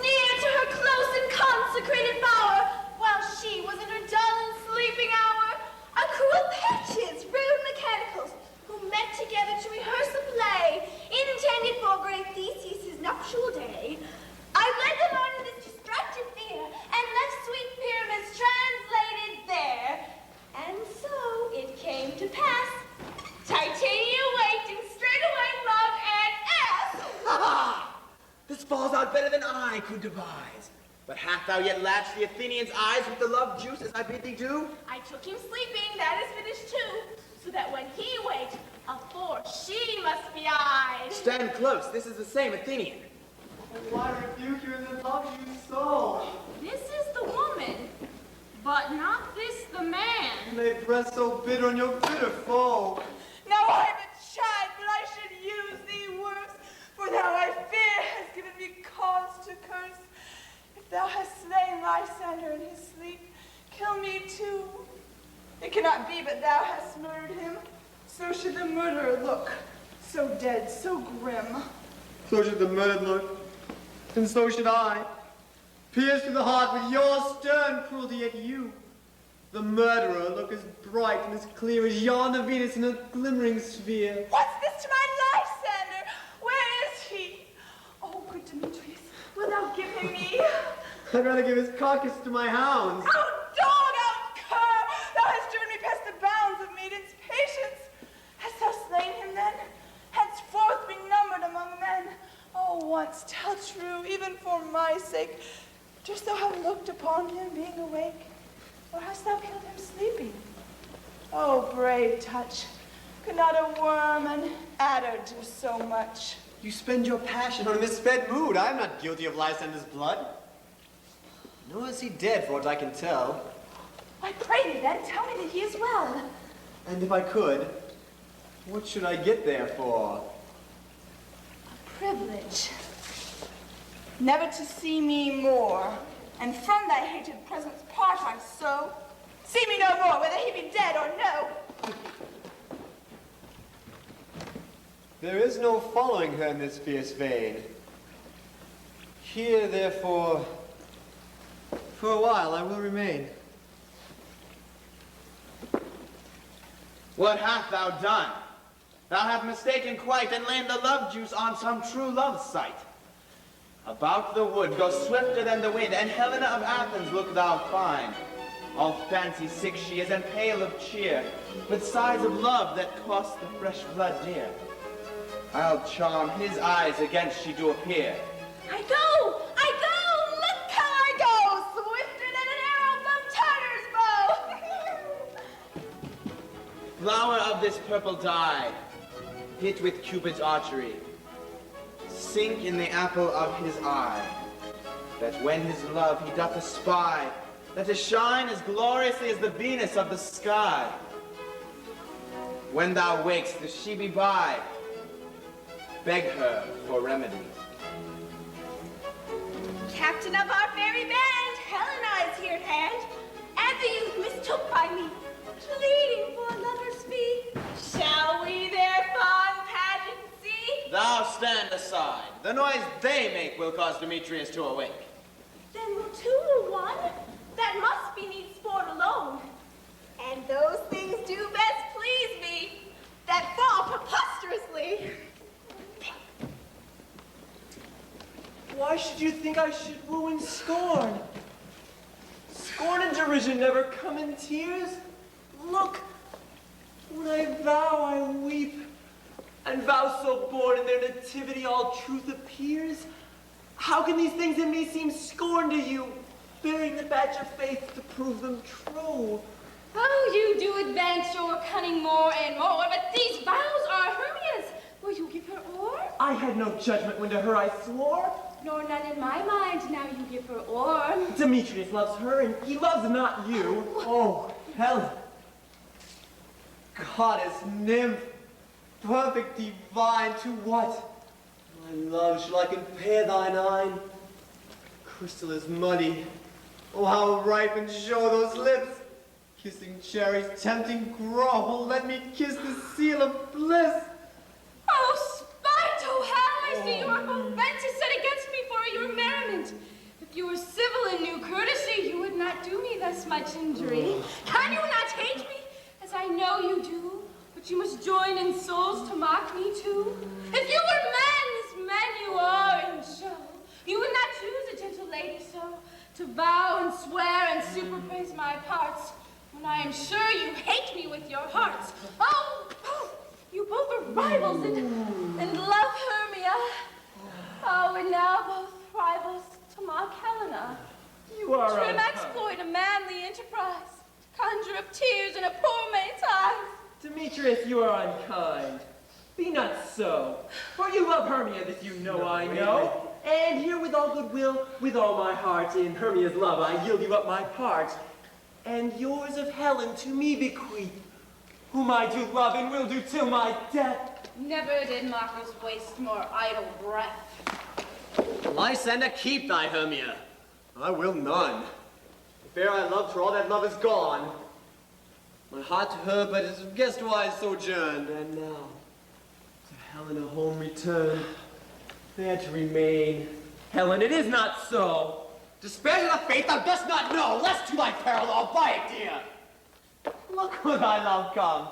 near to her close and consecrated bower, while she was in her dull and sleeping hour, a crew of patches, rude mechanicals, who met together to rehearse a play intended for great Theseus' nuptial day. I led them on in this distracted fear, and left sweet pyramids translated there. And so it came to pass, Titania waked and straightway loved an ass. Ha ha! This falls out better than I could devise. But hast thou yet latched the Athenian's eyes with the love juice as I bid thee do? I took him sleeping, that is finished too, so that when he waked, aforth she must be eyed. Stand close, this is the same Athenian. Why rebuke you in the love you so? This is the woman, but not this the man. They press so bitter on your bitter foe. Now I'm a child, but I should use thee worse, for thou I fear hast given me cause to curse. If thou hast slain Lysander in his sleep, kill me too. It cannot be but thou hast murdered him. So should the murderer look, so dead, so grim. So should the murdered look, and so should I. Pierced to the heart with your stern cruelty, yet you, the murderer, look as bright and as clear as yonder Venus in a glimmering sphere. What's this to my Lysander? Where is he? Oh, good Demetrius, will thou give him me? I'd rather give his carcass to my hounds. Out, dog, out, cur! Thou hast driven me past the bounds of maiden's patience. Hast thou slain him then? Henceforth be numbered among men. Oh, once tell true, even for my sake. Dost thou have looked upon him being awake? Or hast thou killed him sleeping? Oh, brave touch. Could not a worm and adder do so much? You spend your passion on a misfed mood. I am not guilty of Lysander's blood. Nor is he dead, for what I can tell. I pray thee then, tell me that he is well. And if I could, what should I get there for? A privilege. Never to see me more, and from thy hated presence part I so. See me no more, whether he be dead or no. There is no following her in this fierce vein. Here, therefore, for a while I will remain. What hast thou done? Thou hast mistaken quite and lain the love juice on some true love sight. About the wood go swifter than the wind, and Helena of Athens look thou fine. All fancy sick she is, and pale of cheer, with sighs of love that cost the fresh blood dear. I'll charm his eyes against she do appear. I go! Look how I go! Swifter than an arrow from Turner's bow! Flower of this purple dye, hit with Cupid's archery, sink in the apple of his eye, that when his love he doth espy, that to shine as gloriously as the Venus of the sky. When thou wakest, if she be by, beg her for remedy. Captain of our merry band, Helena is here at hand, and the youth mistook by me, pleading for a lover's fee. Shall we their fond pageant see? Thou stand aside. The noise they make will cause Demetrius to awake. Then will two to one? That must be needs sport alone. And those things do best please me, that fall preposterously. Why should you think I should woo in scorn? Scorn and derision never come in tears. Look, when I vow, I weep, and vows so born in their nativity all truth appears. How can these things in me seem scorn to you, bearing the badge of faith to prove them true? Oh, you do advance your cunning more and more, but these vows are Hermia's. Will you give her o'er? I had no judgment when to her I swore. Nor none in my mind, now you give her o'er. Demetrius loves her, and he loves not you. Oh, Helen, goddess, nymph, perfect divine, to what, my love, shall I compare thine eyne? Crystal is muddy. Oh, how ripe and show those lips. Kissing cherries, tempting grovel, let me kiss the seal of bliss. Oh, spite, oh, how I see you are both bent to set against me for your merriment. If you were civil and knew courtesy, you would not do me thus much injury. Can you not hate me, as I know you do? But you must join in souls to mock me too. If you were men, as men you are in show, you would not choose a gentle lady so, to vow and swear and superpraise my parts, when I am sure you hate me with your hearts. Oh, you both are rivals and love Hermia. Oh, and now both rivals to mock Helena. You are Trim unkind. exploit a manly enterprise, conjure up tears in a poor mate's eyes. Demetrius, you are unkind. Be not so, for you love Hermia, this you know I know. And here with all goodwill, with all my heart, in Hermia's love I yield you up my part. And yours of Helen to me bequeath, whom I do love and will do till my death. Never did mockers waste more idle breath. Lysander, keep thy Hermia. I will none. The fair I loved her, all that love is gone. My heart to her but is guestwise sojourned, and now to Helena home returned, there to remain. Helen, it is not so. Despair of the faith thou dost not know, lest to thy peril thou buy it dear. Look where thy love comes.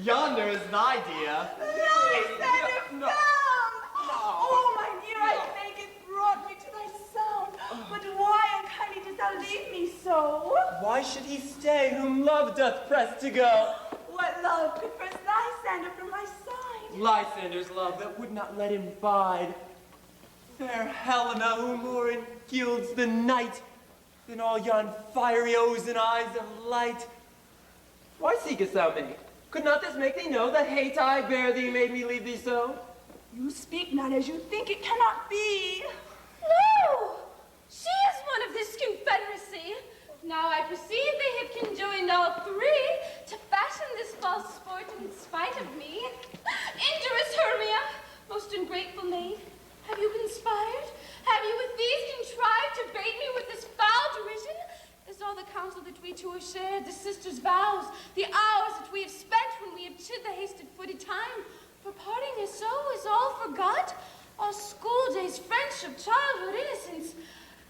Yonder is thy dear. Lysander found! Oh, my dear, I thank it brought me to thy sound. But why, unkindly, dost thou leave me so? Why should he stay whom love doth press to go? What love could press Lysander from my side? Lysander's love that would not let him bide. Fair Helena, who more engilds the night than all yon fiery O's and eyes of light. Why seekest thou me? Could not this make thee know that hate I bear thee made me leave thee so? You speak not as you think, it cannot be. No! She is one of this confederacy. Now I perceive they have conjoined all three to fashion this false sport in spite of me. Injurious Hermia, most ungrateful maid, have you conspired? Have you with these contrived to bait me with this foul derision? Is all the counsel that we two have shared, the sisters' vows, the hours that we have spent when we have chid the hasted-footed time, for parting is so, is all forgot? our school days, friendship, childhood, innocence?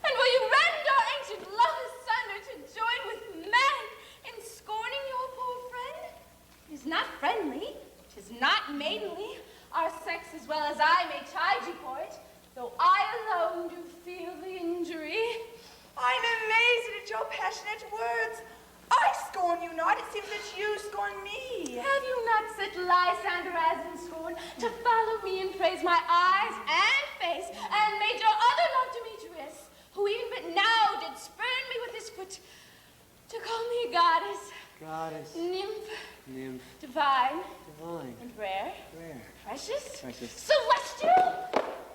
And will you rend our ancient love asunder to join with men in scorning your poor friend? It is not friendly, it is not maidenly. Our sex as well as I may chide you for it, though I alone do feel the injury. I'm amazed at your passionate words. I scorn you not, it seems that you scorn me. Have you not set Lysander as in scorn to follow me and praise my eyes and face, and made your other love Demetrius, who even but now did spurn me with his foot, to call me goddess, nymph, divine, and rare, precious, celestial?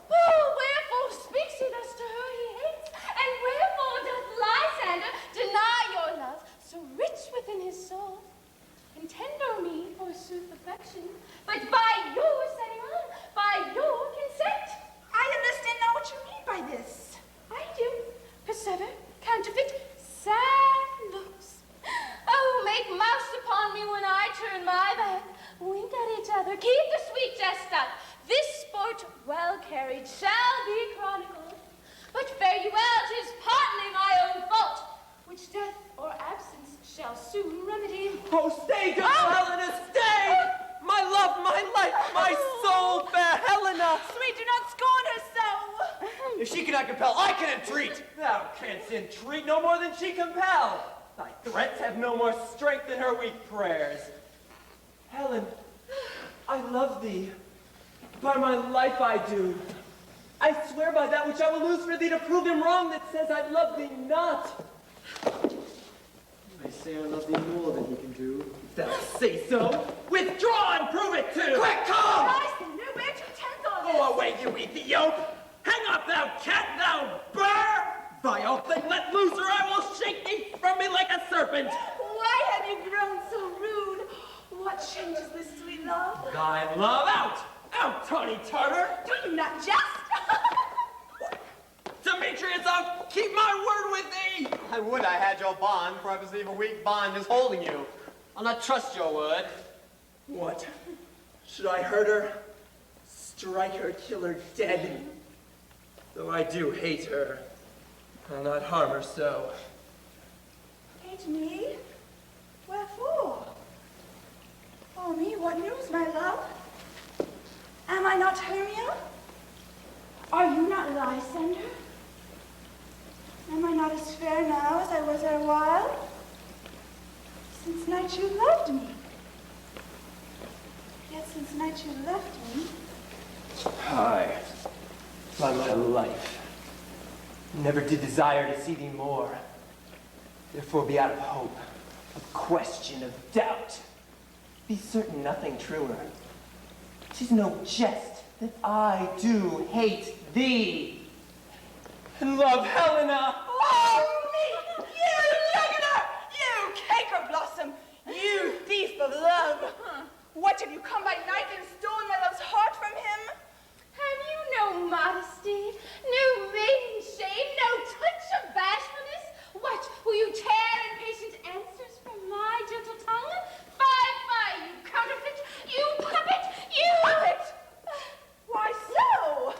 Oh, wherefore speaks he thus to her he hates, and wherefore doth Lysander deny your love, so rich within his soul, and tender me, forsooth, affection, but by your setting on, by your consent? I understand not what you mean by this. I do. Persever, counterfeit, sad looks. Oh, make mouse upon me when I turn my back. Wink at each other, keep the sweet jest up. This sport, well carried, shall be chronicled. But fare you well, 'tis partly my own fault, which death or absence shall soon remedy. Oh, stay, good Helena, stay! My love, my life, my soul, fair Helena! Sweet, do not scorn her so. If she cannot compel, I can entreat. Thou canst entreat no more than she compel. Thy threats have no more strength than her weak prayers. Helen, I love thee. By my life I do. I swear by that which I will lose for thee to prove him wrong that says I love thee not. I say I love thee more than he can do. If thou say so, withdraw and prove it too. Quick, come! Lysander, where'd you tend on Go away, you Ethiop! Hang up, thou cat, thou burr! Vile thing, let loose, or I will shake thee from me like a serpent! Why have you grown so rude? What changes this sweet love? Thy love out! Out, tawny Tartar! Do you not jest? Demetrius, I'll keep my word with thee! I would I had your bond, for I perceive a weak bond is holding you. I'll not trust your word. What? Should I hurt her? Strike her, kill her dead? Though I do hate her, I'll not harm her so. Hate me? Wherefore? Oh, me, what news, my love? Am I not Hermia? Are you not Lysander? Am I not as fair now as I was erewhile? Since night you loved me. Yet since night you left me. I, by my life, never did desire to see thee more. Therefore be out of hope, of question, of doubt. Be certain nothing truer. 'Tis no jest that I do hate thee. And love Helena. Oh, me! You juggler! You caker blossom! You thief of love! What, have you come by night and stolen my love's heart from him? Have you no modesty, no maiden shame, no touch of bashfulness? What, will you tear impatient answers from my gentle tongue? Fie, you counterfeit, you puppet, you... Puppet? Why so?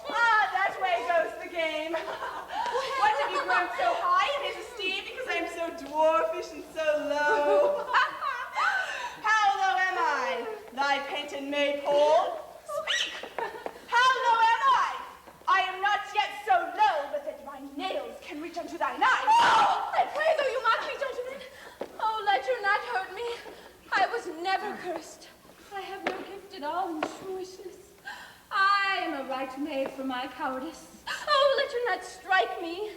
That way goes the game. What, have you grown so high in his esteem because I am so dwarfish and so low? How low am I, thy painted maypole? Speak! How low am I? I am not yet so low but that my nails can reach unto thine eyes. Oh, I pray though you mock me, gentlemen. Oh, let you not hurt me. I was never cursed. I have no gift at all in shrewishness. I am a right maid for my cowardice. Oh, let you not strike me.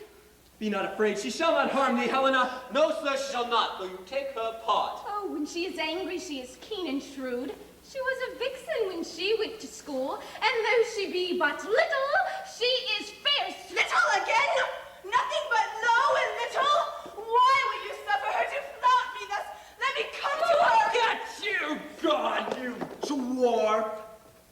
Be not afraid, she shall not harm thee, Helena. No, sir, she shall not, though you take her part. Oh, when she is angry, she is keen and shrewd. She was a vixen when she went to school, and though she be but little, she is fierce. Little again? Nothing but low and little? Why will you suffer her to flaunt me thus? Let me come to her! Get you, God, you dwarf!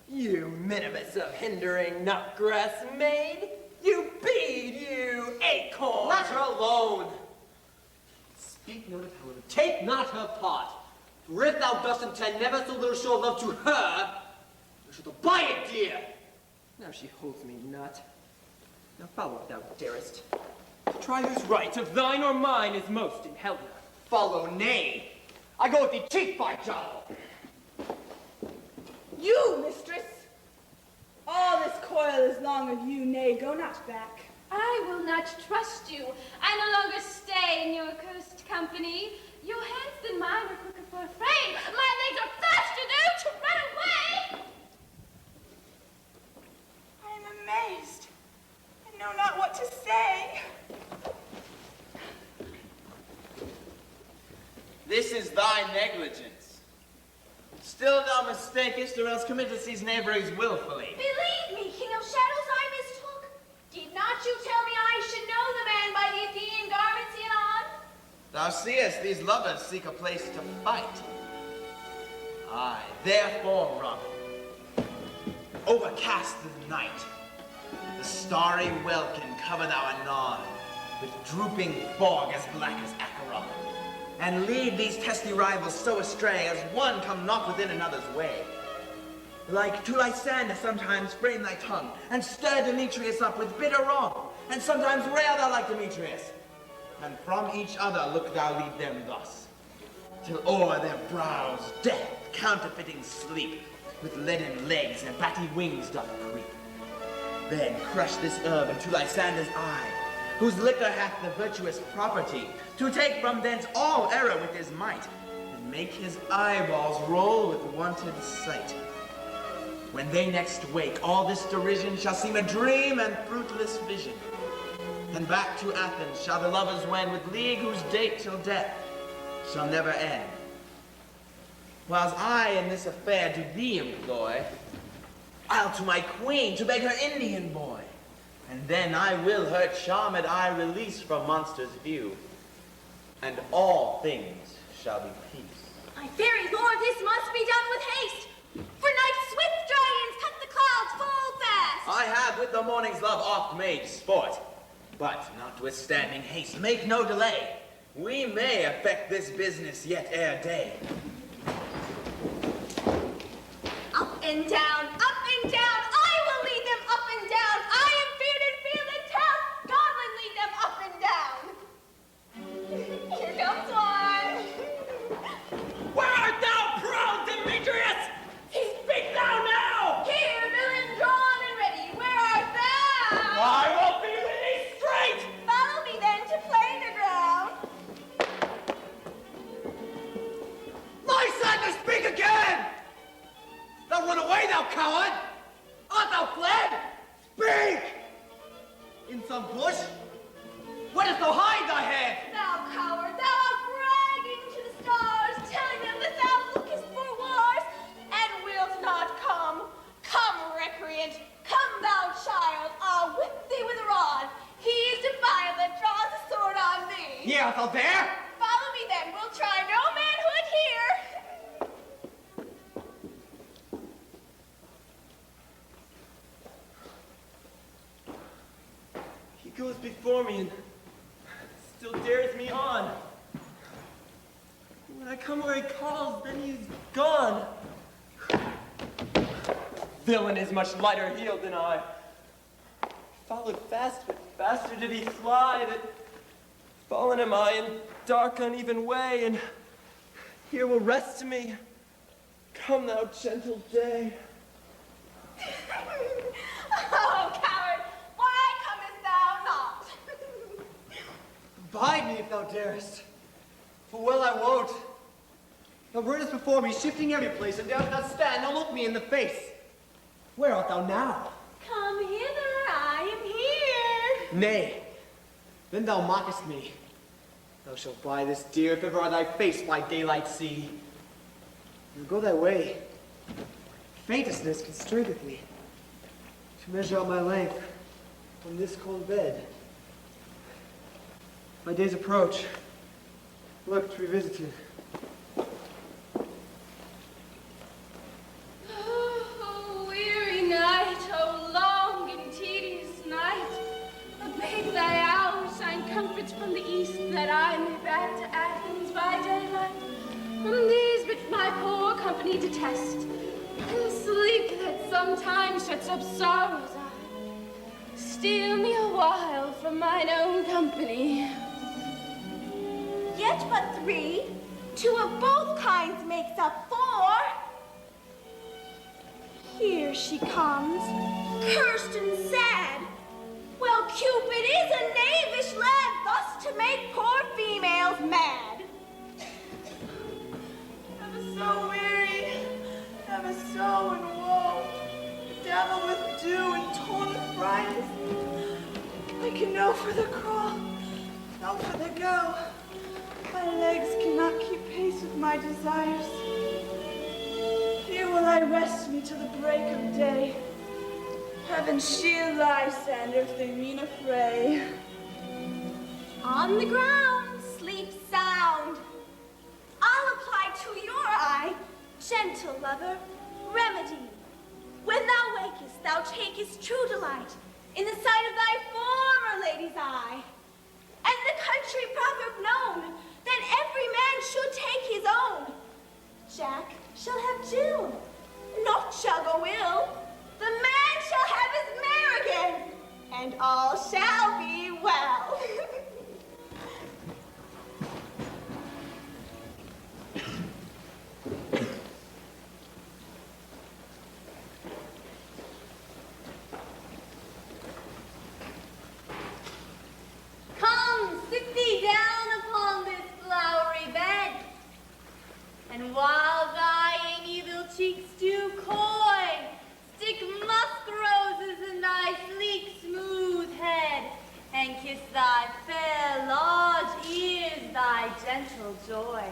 You minimus of hindering nutgrass maid! You bead, you acorn! Let her alone. Speak not of Helena, take not her part. For if thou dost intend never so little show of love to her, thou shalt abide it, dear. Now she holds me not. Now follow if thou darest. To try whose right of thine or mine is most in Helena. Follow, nay. I go with thee cheek by jowl. You, mistress! All this coil is long of you, nay, go not back. I will not trust you. I no longer stay in your accursed company. Your hands than mine are quicker for a fray. My legs are faster though to run away. I am amazed. I know not what to say. This is thy negligence. Still thou mistakest, or else committest these knaveries willfully. Believe me, King of Shadows, I mistook. Did not you tell me I should know the man by the Athenian garments he had on? Thou seest, these lovers seek a place to fight. Aye, therefore, Robin, overcast the night. The starry welkin cover thou anon, with drooping fog as black as Acheron, and lead these testy rivals so astray as one come not within another's way. Like to Lysander sometimes frame thy tongue, and stir Demetrius up with bitter wrong, and sometimes rail thou like Demetrius. And from each other look thou lead them thus, till o'er their brows death, counterfeiting sleep, with leaden legs and batty wings doth creep. Then crush this herb into Lysander's eye, whose liquor hath the virtuous property to take from thence all error with his might, and make his eyeballs roll with wonted sight. When they next wake, all this derision shall seem a dream and fruitless vision. And back to Athens shall the lovers wend with league whose date till death shall never end. Whiles I in this affair do thee employ, I'll to my queen to beg her Indian boy, and then I will her charmed eye release from monster's view, and all things shall be peace. My fairy lord, this must be done with haste, for night's swift dragons cut the clouds full fast. I have with the morning's love oft made sport, but notwithstanding haste, make no delay. We may effect this business yet ere day. Up and down, I will lead them up and down. I am bearded, fielded, town. God will lead them up and down. Here comes one. Where art thou, proud Demetrius? Speak thou now! Here, villain, drawn and ready. Where art thou? I will be with thee straight! Follow me then to plainer ground. Lysander, speak again! Thou run away, thou coward! Art thou fled? Speak! In some bush? Where dost thou hide thy head? Thou coward, thou art bragging to the stars, telling them that thou lookest for wars, and wilt not come. Come, recreant, come, thou child, I'll whip thee with a rod. He is defiant that draws a sword on thee. Yea, art thou there? Follow me then, we'll try no manhood here. He goes before me and still dares me on. When I come where he calls, then he's gone. Villain is much lighter heeled than I. Followed fast, but faster did he fly. That fallen am I in dark, uneven way, and here will rest me. Come, thou gentle day. Oh, coward, why comest thou not? Abide me if thou darest, for well I wot. Thou runnest before me, shifting every place, and darest not stand, nor look me in the face. Where art thou now? Come hither, I am here. Nay, then thou mockest me. Thou shalt buy this dear if ever thy face by daylight see. Now go thy way. Faintousness constraineth me to measure out my length on this cold bed. My days approach. Look to revisit it. Oh, weary night, oh, long and tedious night. Abate thy hours, shine comforts from the east, that I may back to Athens by daylight. From these which my poor company detest, and sleep that sometimes shuts up sorrow's eye. Steal me a while from mine own company. Yet but 3, 2 of both kinds makes up 4. Here she comes, cursed and sad. Well, Cupid is a knavish lad, thus to make poor females mad. Ever so weary, ever so in woe, the devil with dew and torn arthritis. I can no further crawl, no further go. My legs cannot keep pace with my desires. Here will I rest me till the break of day. Heaven shield thy sand if they mean a fray. On the ground, sleep sound. I'll apply to your eye, gentle lover, remedy. When thou wakest, thou takest true delight in the sight of thy former lady's eye. And the country proverb known, that every man should take his own. Jack shall have Jill, not shall go ill. The man shall have his mare again, and all shall be well. Come, sit thee down upon this flowery bed, and while thy evil cheeks do coy, stick musk roses in thy sleek, smooth head, and kiss thy fair, large ears, thy gentle joy.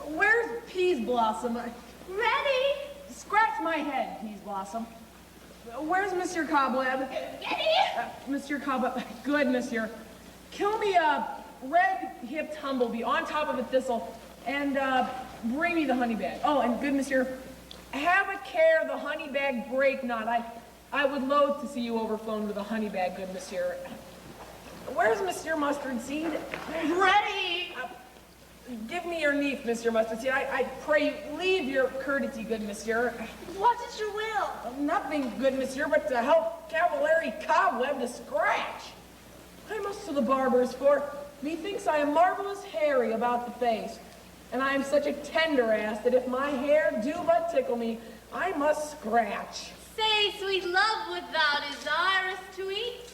Where's Peas Blossom? Ready? Scratch my head, Peas Blossom. Where's Monsieur Cobweb? Ready? Monsieur Cobweb, good, monsieur. Kill me a red-hipped humblebee on top of a thistle, and bring me the honey bag. Oh, and good, monsieur, have a care the honey bag break not. I would loathe to see you overflown with a honey bag, good monsieur. Where's Monsieur Mustard Seed? Ready? Give me your neef, Monsieur Mustard Seed. I pray you leave your courtesy, good monsieur. What is your will? Nothing, good monsieur, but to help Cavallari Cobweb to scratch. I must to the barber's, for methinks I am marvelous hairy about the face, and I am such a tender ass that if my hair do but tickle me, I must scratch. Say, sweet love, would thou desirous to eat?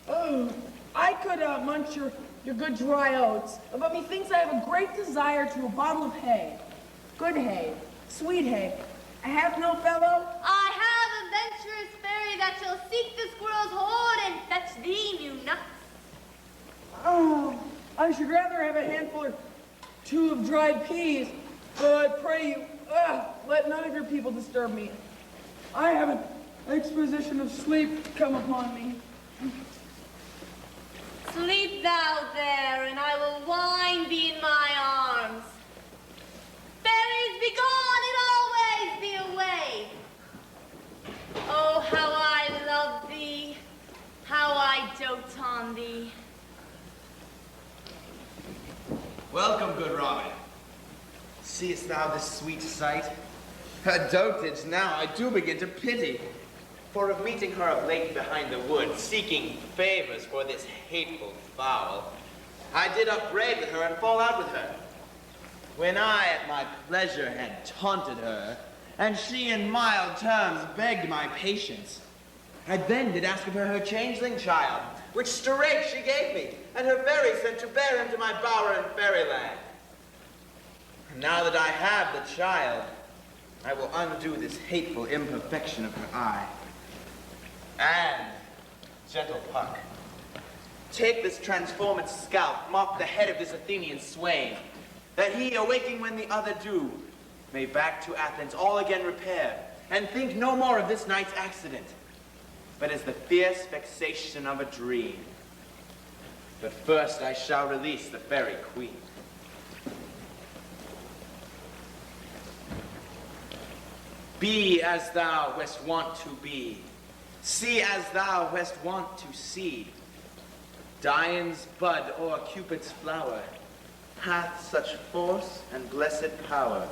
Oh, I could munch your good dry oats, but methinks I have a great desire to a bottle of hay. Good hay, sweet hay. I have no fellow? I have a venturous fairy that shall seek the squirrel's hoard and fetch thee new nuts. Oh, I should rather have a handful or 2 of dried peas, but I pray you, let none of your people disturb me. I have an exposition of sleep come upon me. Sleep thou there, and I will wind thee in my arms. Fairies, be gone, and always be away. Oh, how I love thee, how I dote on thee. Welcome, good Robin. Seest thou this sweet sight? Her dotage now I do begin to pity. For of meeting her of late behind the wood, seeking favors for this hateful fowl, I did upbraid with her and fall out with her. When I at my pleasure had taunted her, and she in mild terms begged my patience, I then did ask of her changeling child, which straight she gave me, and her fairy sent to bear him to my bower in fairyland. And now that I have the child, I will undo this hateful imperfection of her eye. And, gentle Puck, take this transformed scalp, mop the head of this Athenian swain, that he, awaking when the other do, may back to Athens all again repair, and think no more of this night's accident, but as the fierce vexation of a dream. But first I shall release the fairy queen. Be as thou west wont to be. See as thou west wont to see. Dian's bud or Cupid's flower hath such force and blessed power.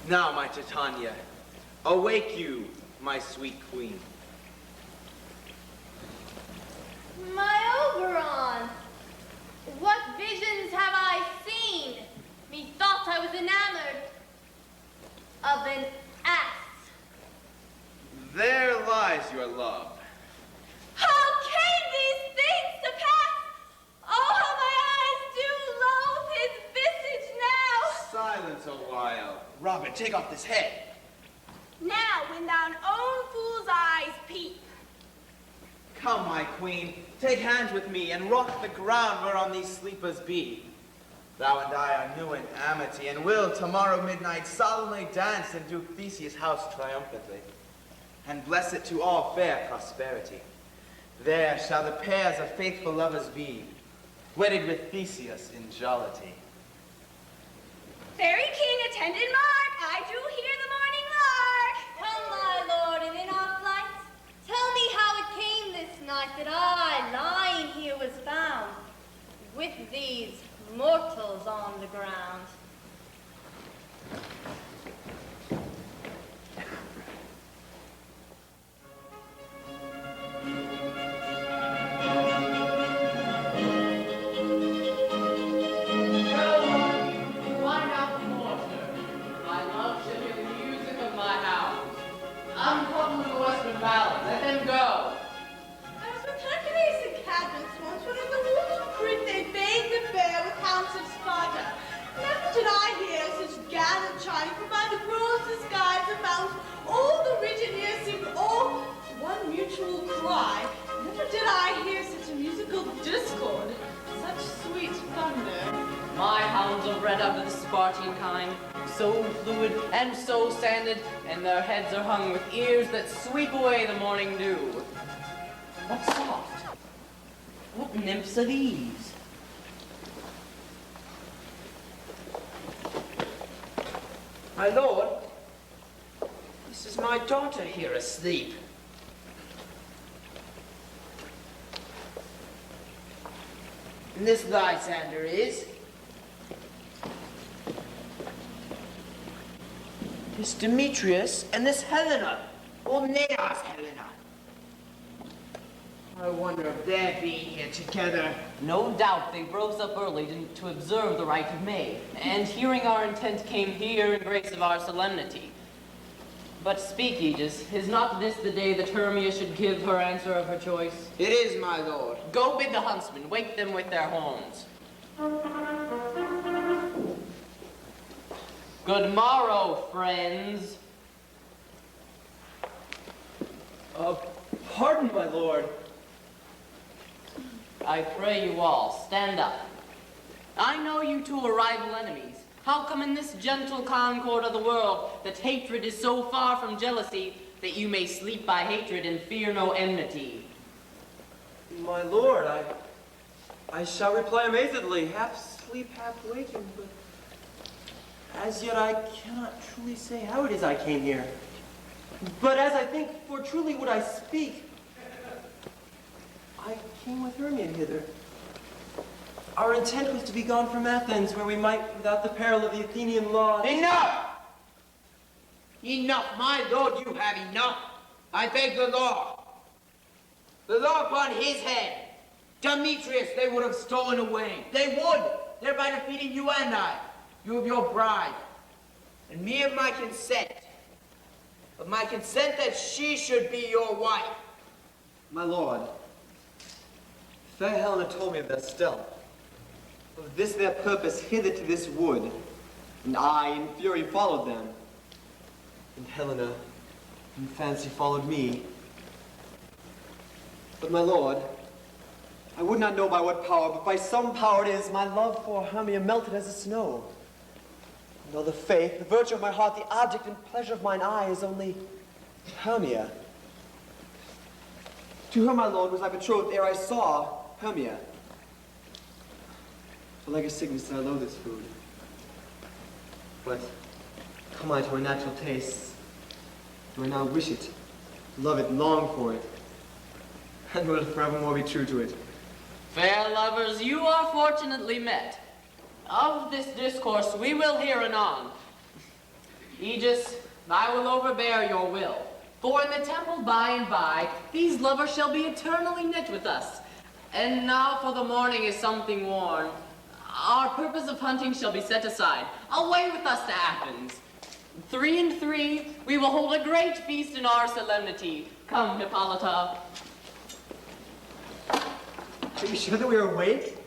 Now, my Titania, Awake you, my sweet queen. My Oberon, what visions have I seen? Methought I was enamored of an ass. There lies your love. How came these things to pass? Oh, how my eyes do loathe his visage now. Silence a while. Robin, take off this head. Now, when thine own fool's eyes peep. Come, my queen, take hands with me and rock the ground whereon these sleepers be. Thou and I are new in amity, and will tomorrow midnight solemnly dance in Duke Theseus' house triumphantly, and bless it to all fair prosperity. There shall the pairs of faithful lovers be, wedded with Theseus in jollity. Fairy king, attended mark, I do hear the morning lark. Come, my lord, and in our flight, tell me how it came this night that I, lying here, was found with these mortals on the ground. Let them go. I was with Hercules and Cadmus once when in the woods of Crete they bade the fair with hounds of Sparta. Never did I hear such gathered chiding from by the groves, the skies, the mountains. All the region here seemed all one mutual cry. Never did I hear such a musical discord, such sweet thunder. My hounds are bred of the Spartan kind, so fluid and so sanded, and their heads are hung with ears that sweep away the morning dew. What soft? What nymphs are these? My lord, this is my daughter here asleep. And this Lysander is? This Demetrius and this Helena, old Neos Helena. I wonder if they're being here together. No doubt they rose up early to observe the rite of May, and hearing our intent came here in grace of our solemnity. But speak, Aegis, is not this the day that Hermia should give her answer of her choice? It is, my lord. Go bid the huntsmen wake them with their horns. Good morrow, friends. Pardon, my lord. I pray you all, stand up. I know you two are rival enemies. How come in this gentle concord of the world that hatred is so far from jealousy that you may sleep by hatred and fear no enmity? My lord, I shall reply amazedly, half sleep, half waking, but as yet I cannot truly say how it is I came here. But as I think, for truly would I speak, I came with Hermia hither. Our intent was to be gone from Athens, where we might, without the peril of the Athenian laws... Enough! Enough, my lord, you have enough. I beg the law. The law upon his head. Demetrius they would have stolen away. They would, thereby defeating you and I. You of your bride. And me of my consent. Of my consent that she should be your wife. My lord, fair Helena told me of their stealth, of this their purpose hither to this wood, and I in fury followed them. And Helena, in fancy, followed me. But my lord, I would not know by what power, but by some power it is, my love for Hermia melted as the snow. And all the faith, the virtue of my heart, the object and pleasure of mine eye is only Hermia. To her, my lord, was I betrothed ere I saw Hermia. For like a sickness I loathe this food. But come I to my natural tastes, do I now wish it, love it, long for it, and will forevermore be true to it. Fair lovers, you are fortunately met. Of this discourse we will hear anon. Aegis, I will overbear your will. For in the temple by and by, these lovers shall be eternally knit with us. And now for the morning is something worn. Our purpose of hunting shall be set aside. Away with us to Athens. 3 and 3, we will hold a great feast in our solemnity. Come, Hippolyta. Are you sure that we are awake?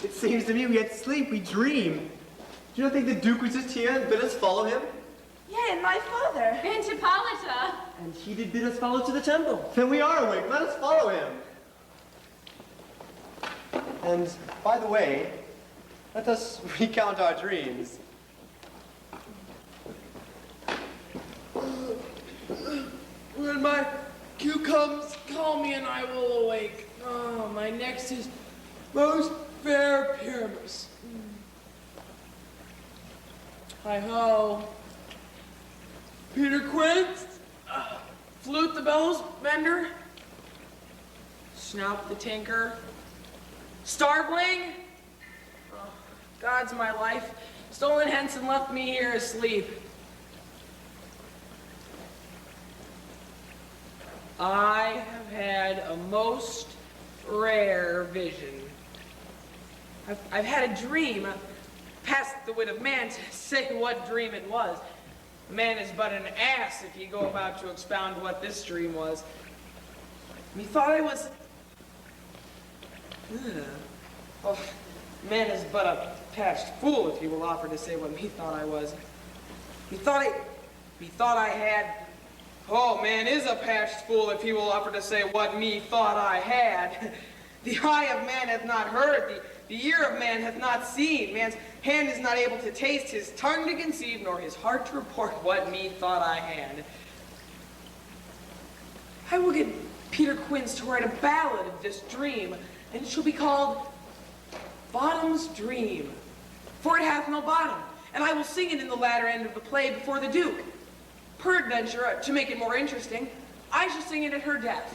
It seems to me we had sleep, we dream. Do you not think the Duke was just here and bid us follow him? Yeah, and my father. And Hippolyta. And he did bid us follow to the temple. Then we are awake. Let us follow him. And, by the way, let us recount our dreams. When my cue comes, call me and I will awake. Oh, my next is most fair Pyramus. Hi-ho. Peter Quince, Flute the bellows mender, Snout the tinker, Starveling, God's my life, stolen hence and left me here asleep. I have had a most rare vision. I've had a dream, past the wit of man to say what dream it was. Man is but an ass if he go about to expound what this dream was. Methought I was... Oh, man is but a patched fool if he will offer to say what methought I was. Methought I had... Oh, man is a patched fool if he will offer to say what methought I had. The eye of man hath not heard, the ear of man hath not seen. Man's hand is not able to taste, his tongue to conceive, nor his heart to report what methought I had. I will get Peter Quince to write a ballad of this dream, and it shall be called Bottom's Dream, for it hath no bottom, and I will sing it in the latter end of the play before the Duke. Peradventure, to make it more interesting, I shall sing it at her death.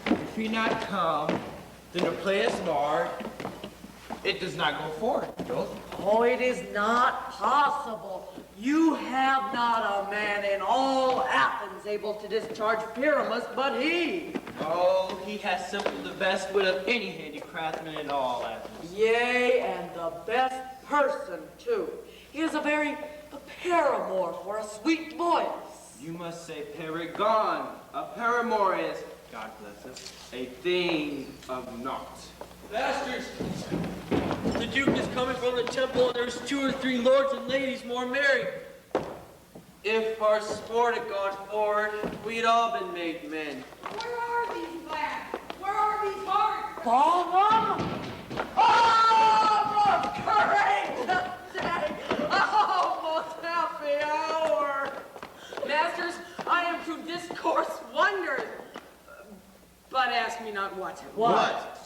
If he not come, then the play is marred. It does not go forward. Oh, it is not possible. You have not a man in all Athens able to discharge Pyramus but he. Oh, he has simply the best wit of any handicraftsman in all Athens. Yea, and the best person, too. He is a paramour for a sweet voice. You must say paragon. A paramour is, God bless him, a thing of naught. Masters, the Duke is coming from the temple, and there's 2 or 3 lords and ladies more merry. If our sport had gone forward, we'd all been made men. Where are these lads? Where are these hearts? All of them? Oh, most great day! Oh, most happy hour! Masters, I am to discourse wonders. But ask me not what. What?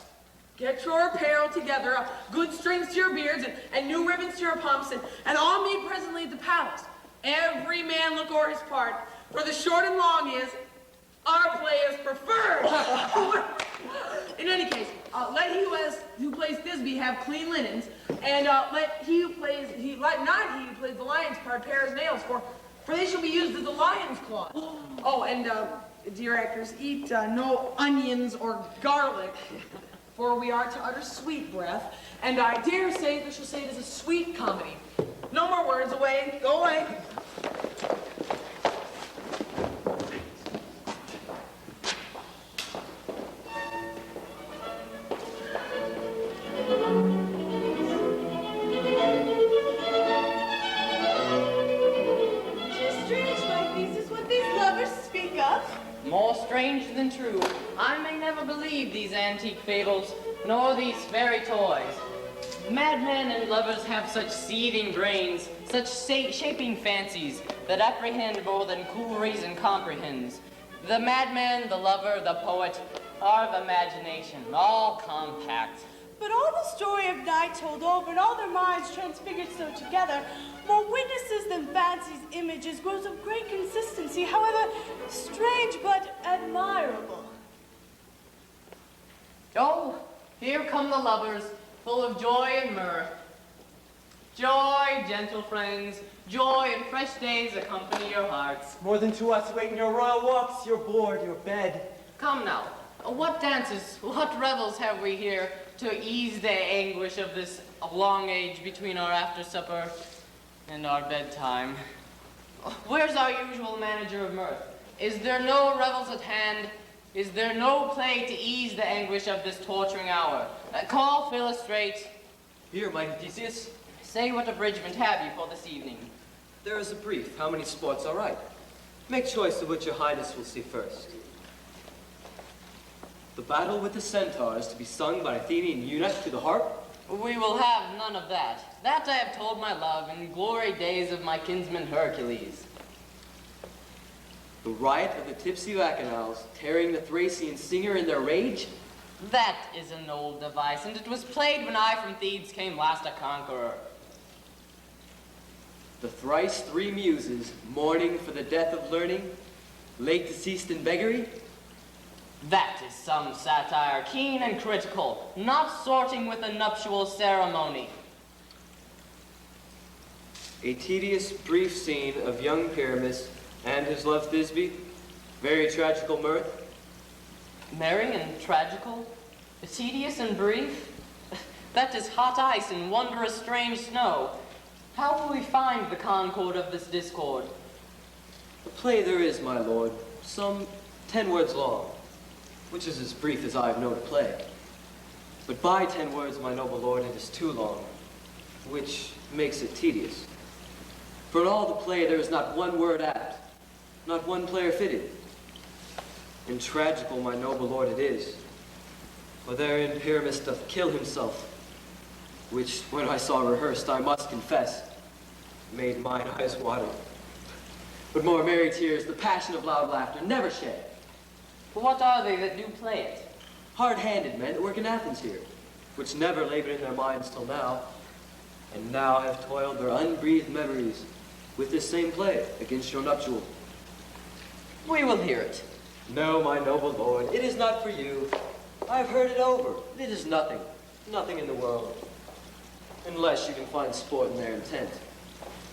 Get your apparel together, good strings to your beards, and new ribbons to your pumps, and all meet presently at the palace. Every man look o'er his part, for the short and long is, our play is preferred. In any case, let he who plays Thisbe have clean linens, and let not he who plays the lion's part pare his nails, for they shall be used as the lion's claws. Oh, and dear actors, eat no onions or garlic, for we are to utter sweet breath, and I dare say we shall say it is a sweet comedy. No more words, away, go away. More strange than true, I may never believe these antique fables, nor these fairy toys. Madmen and lovers have such seething brains, such shaping fancies, that apprehend more than cool reason comprehends. The madman, the lover, the poet are of imagination, all compact. But all the story of night told over, and all their minds transfigured so together, more witnesses than fancy's images, grows of great consistency, however strange but admirable. Oh, here come the lovers, full of joy and mirth. Joy, gentle friends, joy and fresh days accompany your hearts. More than to us wait in your royal walks, your board, your bed. Come now, what dances, what revels have we here to ease the anguish of this long age between our after supper and our bedtime? Where's our usual manager of mirth? Is there no revels at hand? Is there no play to ease the anguish of this torturing hour? Call Philostrate. Here, mighty Theseus. Say what abridgment have you for this evening? There is a brief. How many sports are right? Make choice of which your highness will see first. The battle with the centaur is to be sung by Athenian eunuch to the harp. We will have none of that. That I have told my love in glory days of my kinsman Hercules. The riot of the tipsy bacchanals, tearing the Thracian singer in their rage. That is an old device, and it was played when I from Thebes came last a conqueror. The thrice three muses, mourning for the death of learning, late deceased in beggary. That is some satire, keen and critical, not sorting with a nuptial ceremony. A tedious, brief scene of young Pyramus and his love Thisbe, very tragical mirth. Merry and tragical, tedious and brief. That is hot ice and wondrous strange snow. How will we find the concord of this discord? The play there is, my lord, some 10 words long, which is as brief as I have known a play. But by 10 words, my noble lord, it is too long, which makes it tedious. For in all the play there is not one word apt, not one player fitted. And tragical, my noble lord, it is, for therein Pyramus doth kill himself, which, when I saw rehearsed, I must confess, made mine eyes water. But more merry tears, the passion of loud laughter, never shed. What are they that do play it? Hard-handed men that work in Athens here, which never labored in their minds till now, and now have toiled their unbreathed memories with this same play against your nuptial. We will hear it. No, my noble lord, it is not for you. I have heard it over. It is nothing, nothing in the world, unless you can find sport in their intent,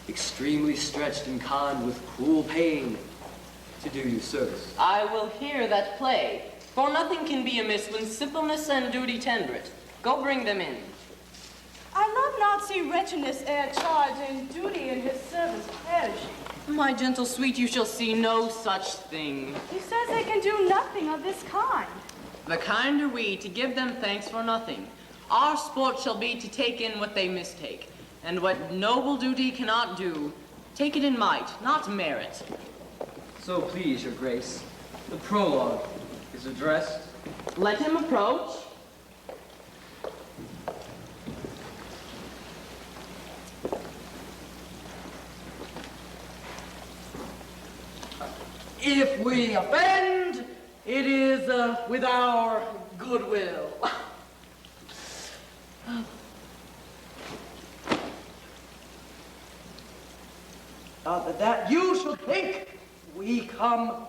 extremely stretched and conned with cruel pain to do you service. I will hear that play, for nothing can be amiss when simpleness and duty tender it. Go bring them in. I love not see wretchedness ere charge, and duty in his service perishing. My gentle sweet, you shall see no such thing. He says they can do nothing of this kind. The kind are we to give them thanks for nothing. Our sport shall be to take in what they mistake, and what noble duty cannot do, take it in might, not merit. So please, your grace, the prologue is addressed. Let him approach. If we offend, it is with our goodwill. That you should think we come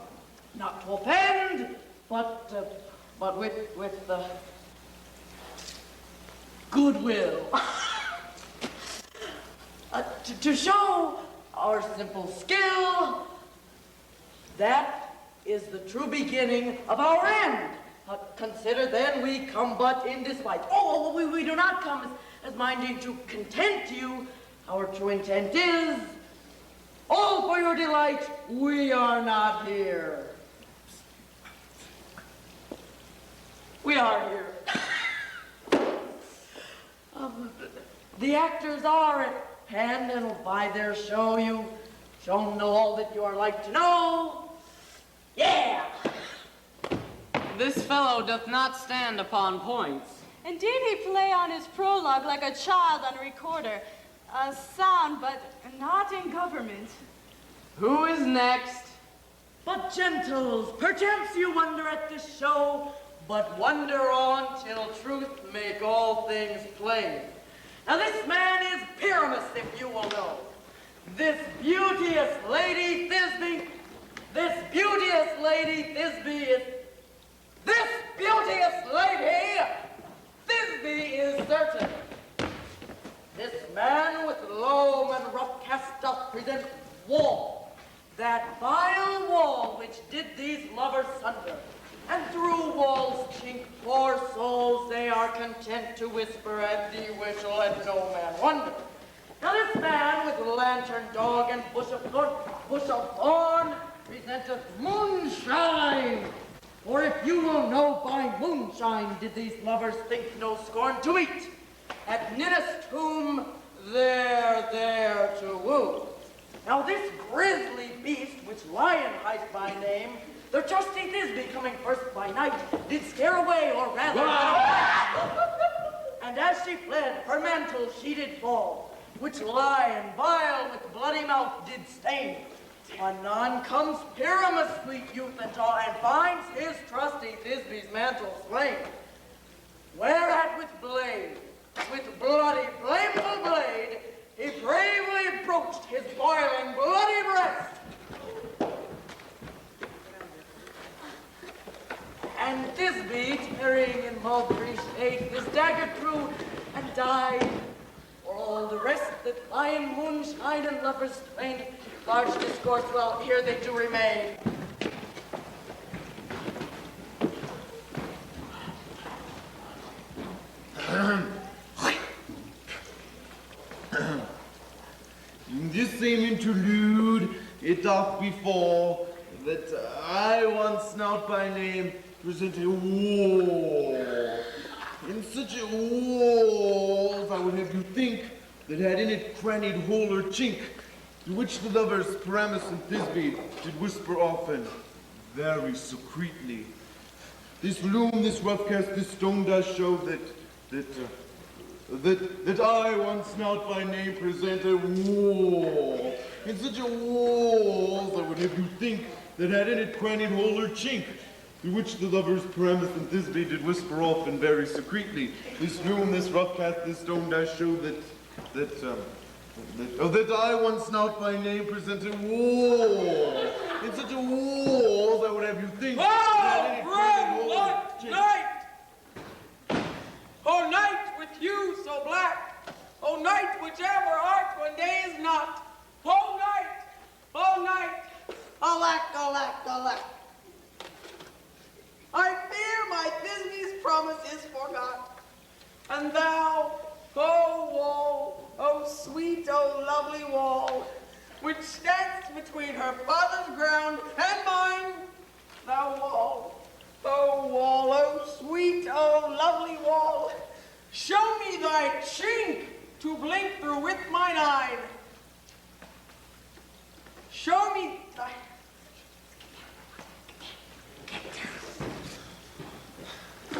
not to offend, but with goodwill. To show our simple skill, that is the true beginning of our end. Consider then we come but in despite. Oh, we do not come as minding to content you. Our true intent is, all for your delight, we are not here. We are here. The actors are at hand, and by their show you shall know all that you are like to know. Yeah! This fellow doth not stand upon points. Indeed, he play on his prologue like a child on a recorder. Sound, but not in government. Who is next? But gentles, perchance you wonder at this show, but wonder on till truth make all things plain. Now this man is Pyramus, if you will know. This beauteous lady Thisbe is certain. This man with loam and rough cast doth present wall, that vile wall which did these lovers sunder. And through walls chink, poor souls, they are content to whisper at thee which let no man wonder. Now this man with lantern, dog, and bush of thorn presenteth moonshine. For if you will know by moonshine did these lovers think no scorn to meet, at Ninus' tomb there to woo. Now this grisly beast, which Lion hight by name, the trusty Thisbe coming first by night, did scare away, or rather, and as she fled, her mantle she did fall, which Lion, vile with bloody mouth, did stain. Anon comes Pyramus, sweet youth and tall, and finds his trusty Thisbe's mantle slain. Whereat with bloody, blameful blade, he bravely broached his boiling, bloody breast. And Thisbe, tarrying in mulberry shade, his dagger drew and died. For all the rest that Lion, moonshine, and lovers twain, large discourse, well, here they do remain. In this same interlude, it doth befall that I once not by name present a wall. In such a wall, I would have you think that had in it crannied hole or chink, to which the lovers Pyramus and Thisbe did whisper often, very secretly. This loom, this rough cast, this stone does show that I once not by name present a wall. In such a wall, I would have you think that had in it crannied hole or chink, to which the lovers Pyramus and Thisbe did whisper often very secretly. This loom, this rough cast, this stone does show that I once not by name present a wall. In such a wall, I would have you think that in it crannied hole or chink. Night! Oh, night with you so black! Oh, night which ever art when day is not! Oh, night! Oh, night! Alack, alack, alack. I fear my Thisbe's promise is forgot. And thou, oh wall, oh sweet, oh lovely wall, which stands between her father's ground and mine, thou wall, oh sweet, oh lovely wall, show me thy chink to blink through with mine eye. Show me thy...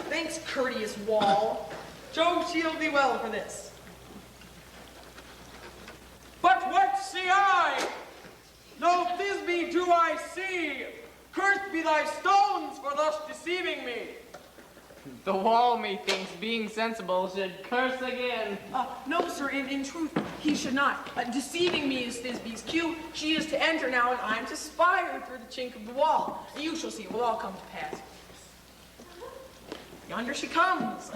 Thanks, courteous wall. Jove shield thee well for this. But what see I? No Thisbe do I see. Cursed be thy stones for thus deceiving me. The wall, methinks, being sensible, should curse again. No, sir, in truth, he should not. Deceiving me is Thisbe's cue. She is to enter now, and I am to spy her through the chink of the wall. You shall see, it will all come to pass. Yonder she comes.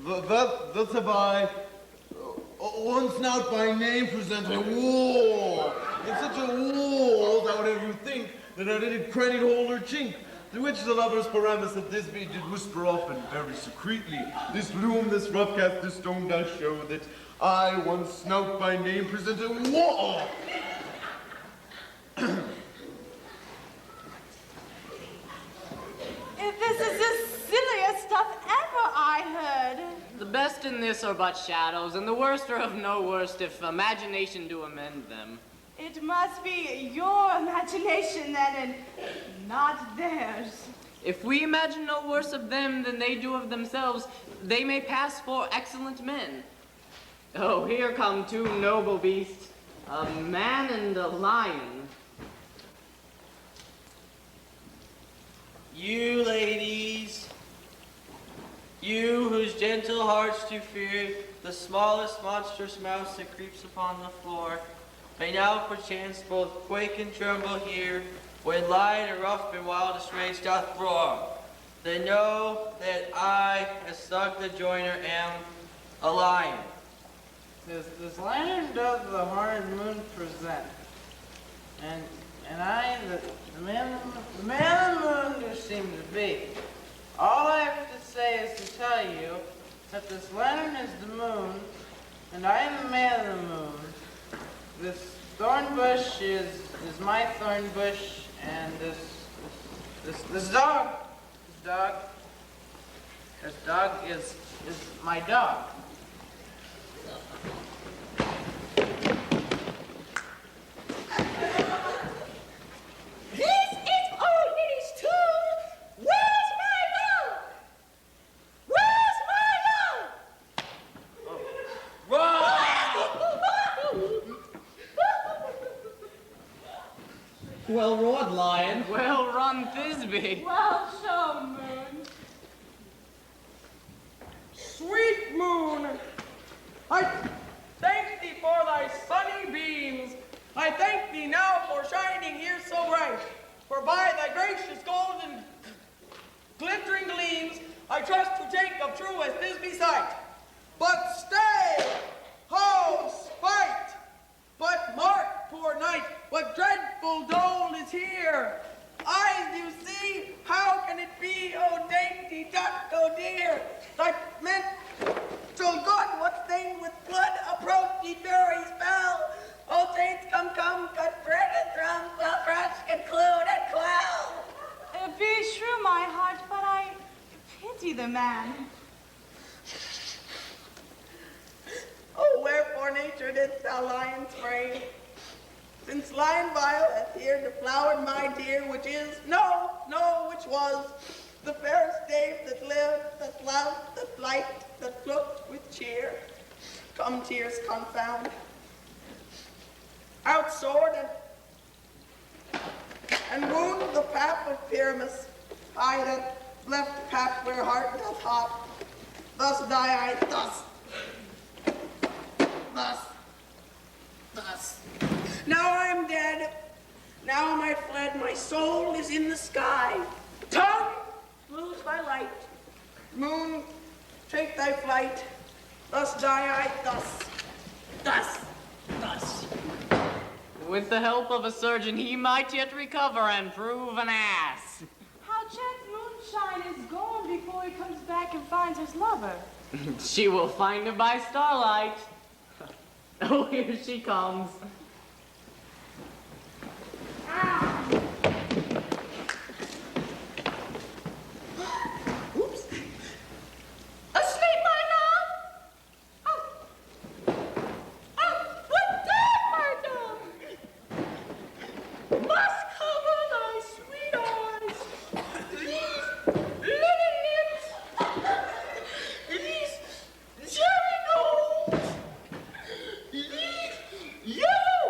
Thus have I, one snout by name, present a war. In such a war, thou would have you think that at any cranny hole or chink, through which the lovers Paramus of Thisbe did whisper often very secretly, this loom, this rough cast, this stone does show that I, one snout by name, present a war. This is the silliest stuff ever I heard. The best in this are but shadows, and the worst are of no worst if imagination do amend them. It must be your imagination then, and not theirs. If we imagine no worse of them than they do of themselves, they may pass for excellent men. Oh, here come two noble beasts, a man and a lion. You ladies, you whose gentle hearts do fear the smallest monstrous mouse that creeps upon the floor, may now perchance both quake and tremble here, when lion in rough and wildest rage doth roar. Then know that I, as Thug the Joiner, am a lion. This lantern does the hard moon present, and I, the man of the moon, do seem to be. All I have to say is to tell you that this lantern is the moon, and I am the man of the moon. This thorn bush is my thorn bush, and this dog is my dog. This is Oldie's tune. Where's my love? Where's my love? Well roared, lion. Well run, Thisbe. Well shown, Moon. Sweet moon, I thank thee for thy sunny beams. I thank thee now for shining here so bright. For by thy gracious golden glittering gleams, I trust to take of true as Thisbe sight. But stay, ho, spite! But mark, poor knight, what dreadful dole is here. Eyes you see, how can it be, O dainty duck, O dear, that meant so good, what stained with blood, approach ye furies fell. O saints, come, cut bread and drum, well, brush and clue and clown. Be true, my heart, but I pity the man. Oh, wherefore nature didst thou lion spray? Since lion vile hath here deflowered my dear, which is, which was, the fairest dame that lived, that loved, that liked, that looked with cheer. Come, tears, confound. Out sword and wound the pap of Pyramus, I that left pap where heart doth hop. Thus die I, thus. Now I'm dead. Now am I fled. My soul is in the sky. Tongue, lose thy light. Moon, take thy flight. Thus die I, thus. With the help of a surgeon, he might yet recover and prove an ass. How chance Moonshine is gone before he comes back and finds his lover. She will find him by starlight. Oh, here she comes. Oops. Asleep, my love? What time, my dove? Must cover thy sweet eyes. These little lips. These cherry nose. These yellow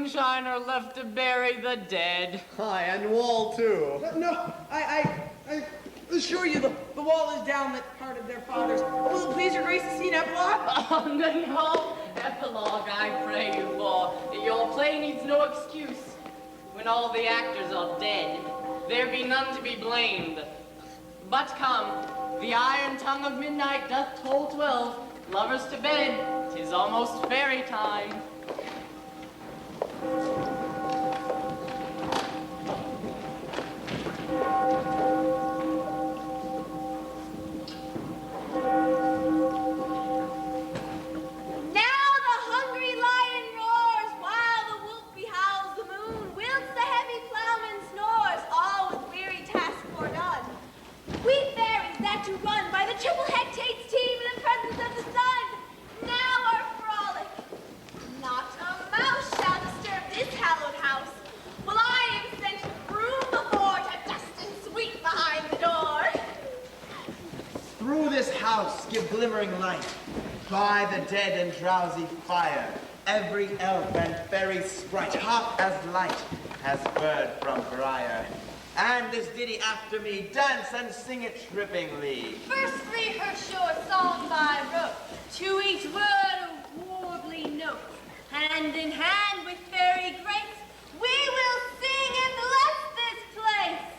moonshiner left to bury the dead. Aye, and wall too. No, I assure you, the wall is down that part of their fathers. Will it please your grace to see an epilogue? Oh, no epilogue I pray you for. Your play needs no excuse. When all the actors are dead, there be none to be blamed. But come, the iron tongue of midnight doth toll 12. Lovers to bed, 'tis almost fairy time. Triple hectates team in the presence of the sun. Now our frolic. Not a mouse shall disturb this hallowed house. While I am sent to broom before to dust and sweep behind the door. Through this house give glimmering light. By the dead and drowsy fire, every elf and fairy sprite, hot as light as bird from briar. And this ditty after me, dance and sing it trippingly. Firstly, her short song by rote, to each word a warbly note. Hand in hand with fairy grace, we will sing and bless this place.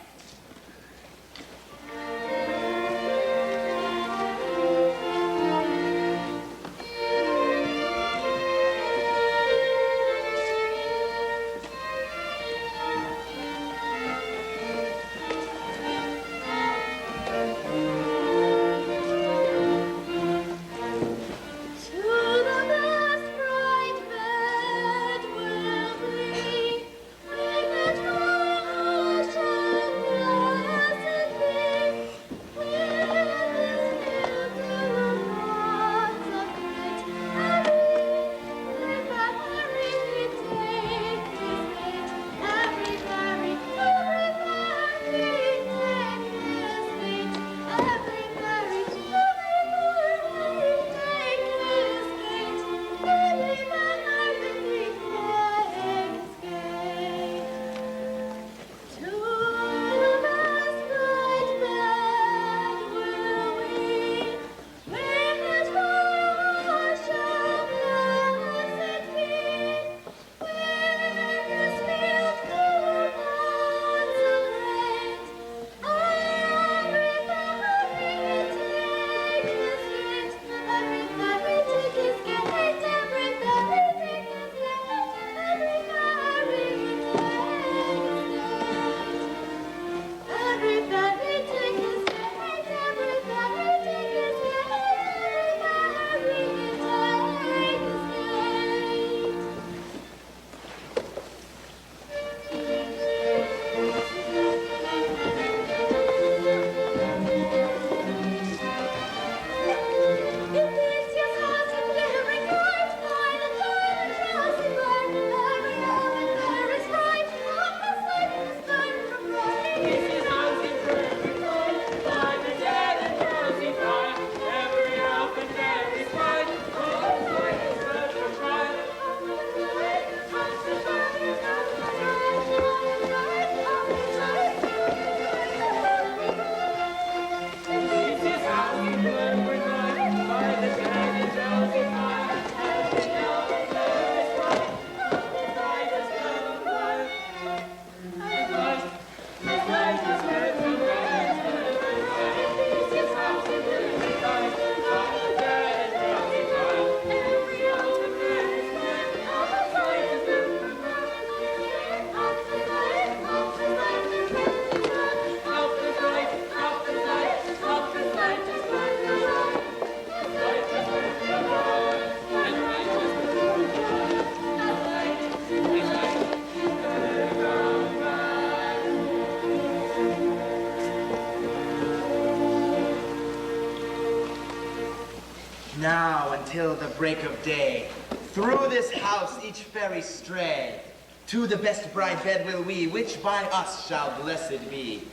Now until the break of day, through this house each fairy stray. To the best bride bed will we, which by us shall blessed be.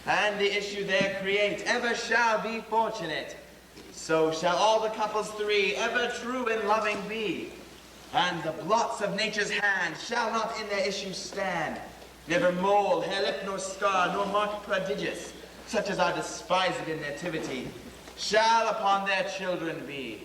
And the issue there create ever shall be fortunate. So shall all the couples three ever true and loving be. And the blots of nature's hand shall not in their issue stand. Never mole, hair lip, nor scar, nor mark prodigious, such as are despised in nativity, shall upon their children be.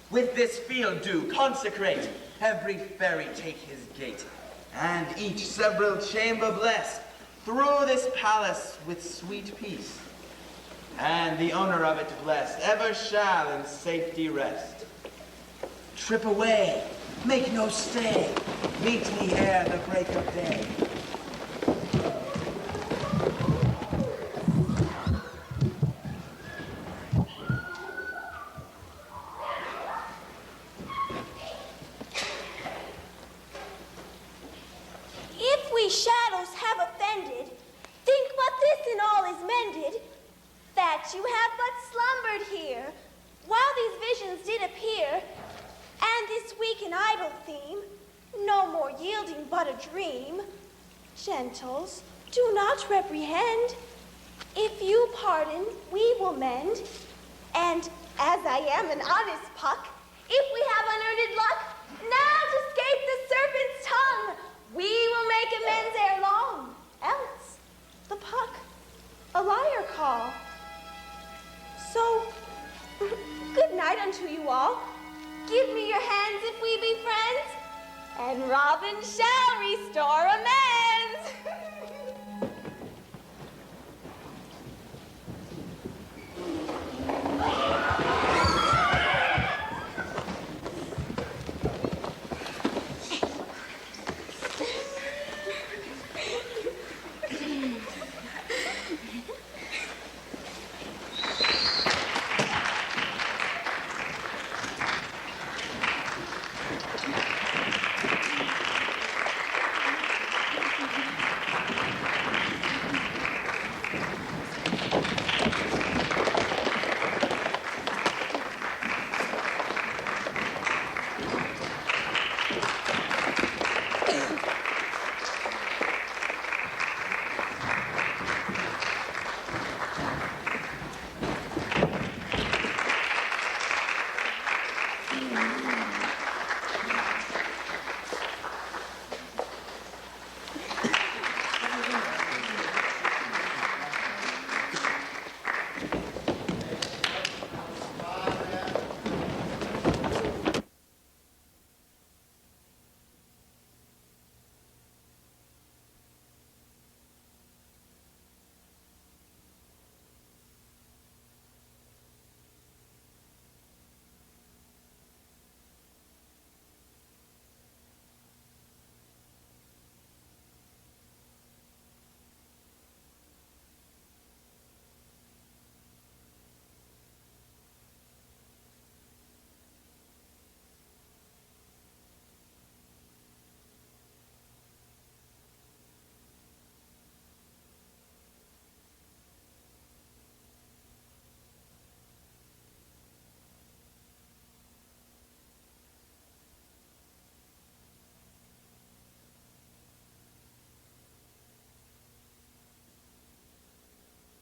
With this field do consecrate, every fairy take his gate, and each several chamber bless, through this palace with sweet peace. And the owner of it blessed ever shall in safety rest. Trip away, make no stay, meet me ere the break of day. If we shadows have offended, think but this in all is mended, that you have but slumbered here, while these visions did appear, and this weak and idle theme, no more yielding but a dream. Gentles, do not reprehend. If you pardon, we will mend. And as I am an honest puck, if we have unearned luck, now to escape the serpent's tongue, we will make amends ere long. Else, the puck, a liar call. So, good night unto you all. Give me your hands if we be friends, and Robin shall restore amends.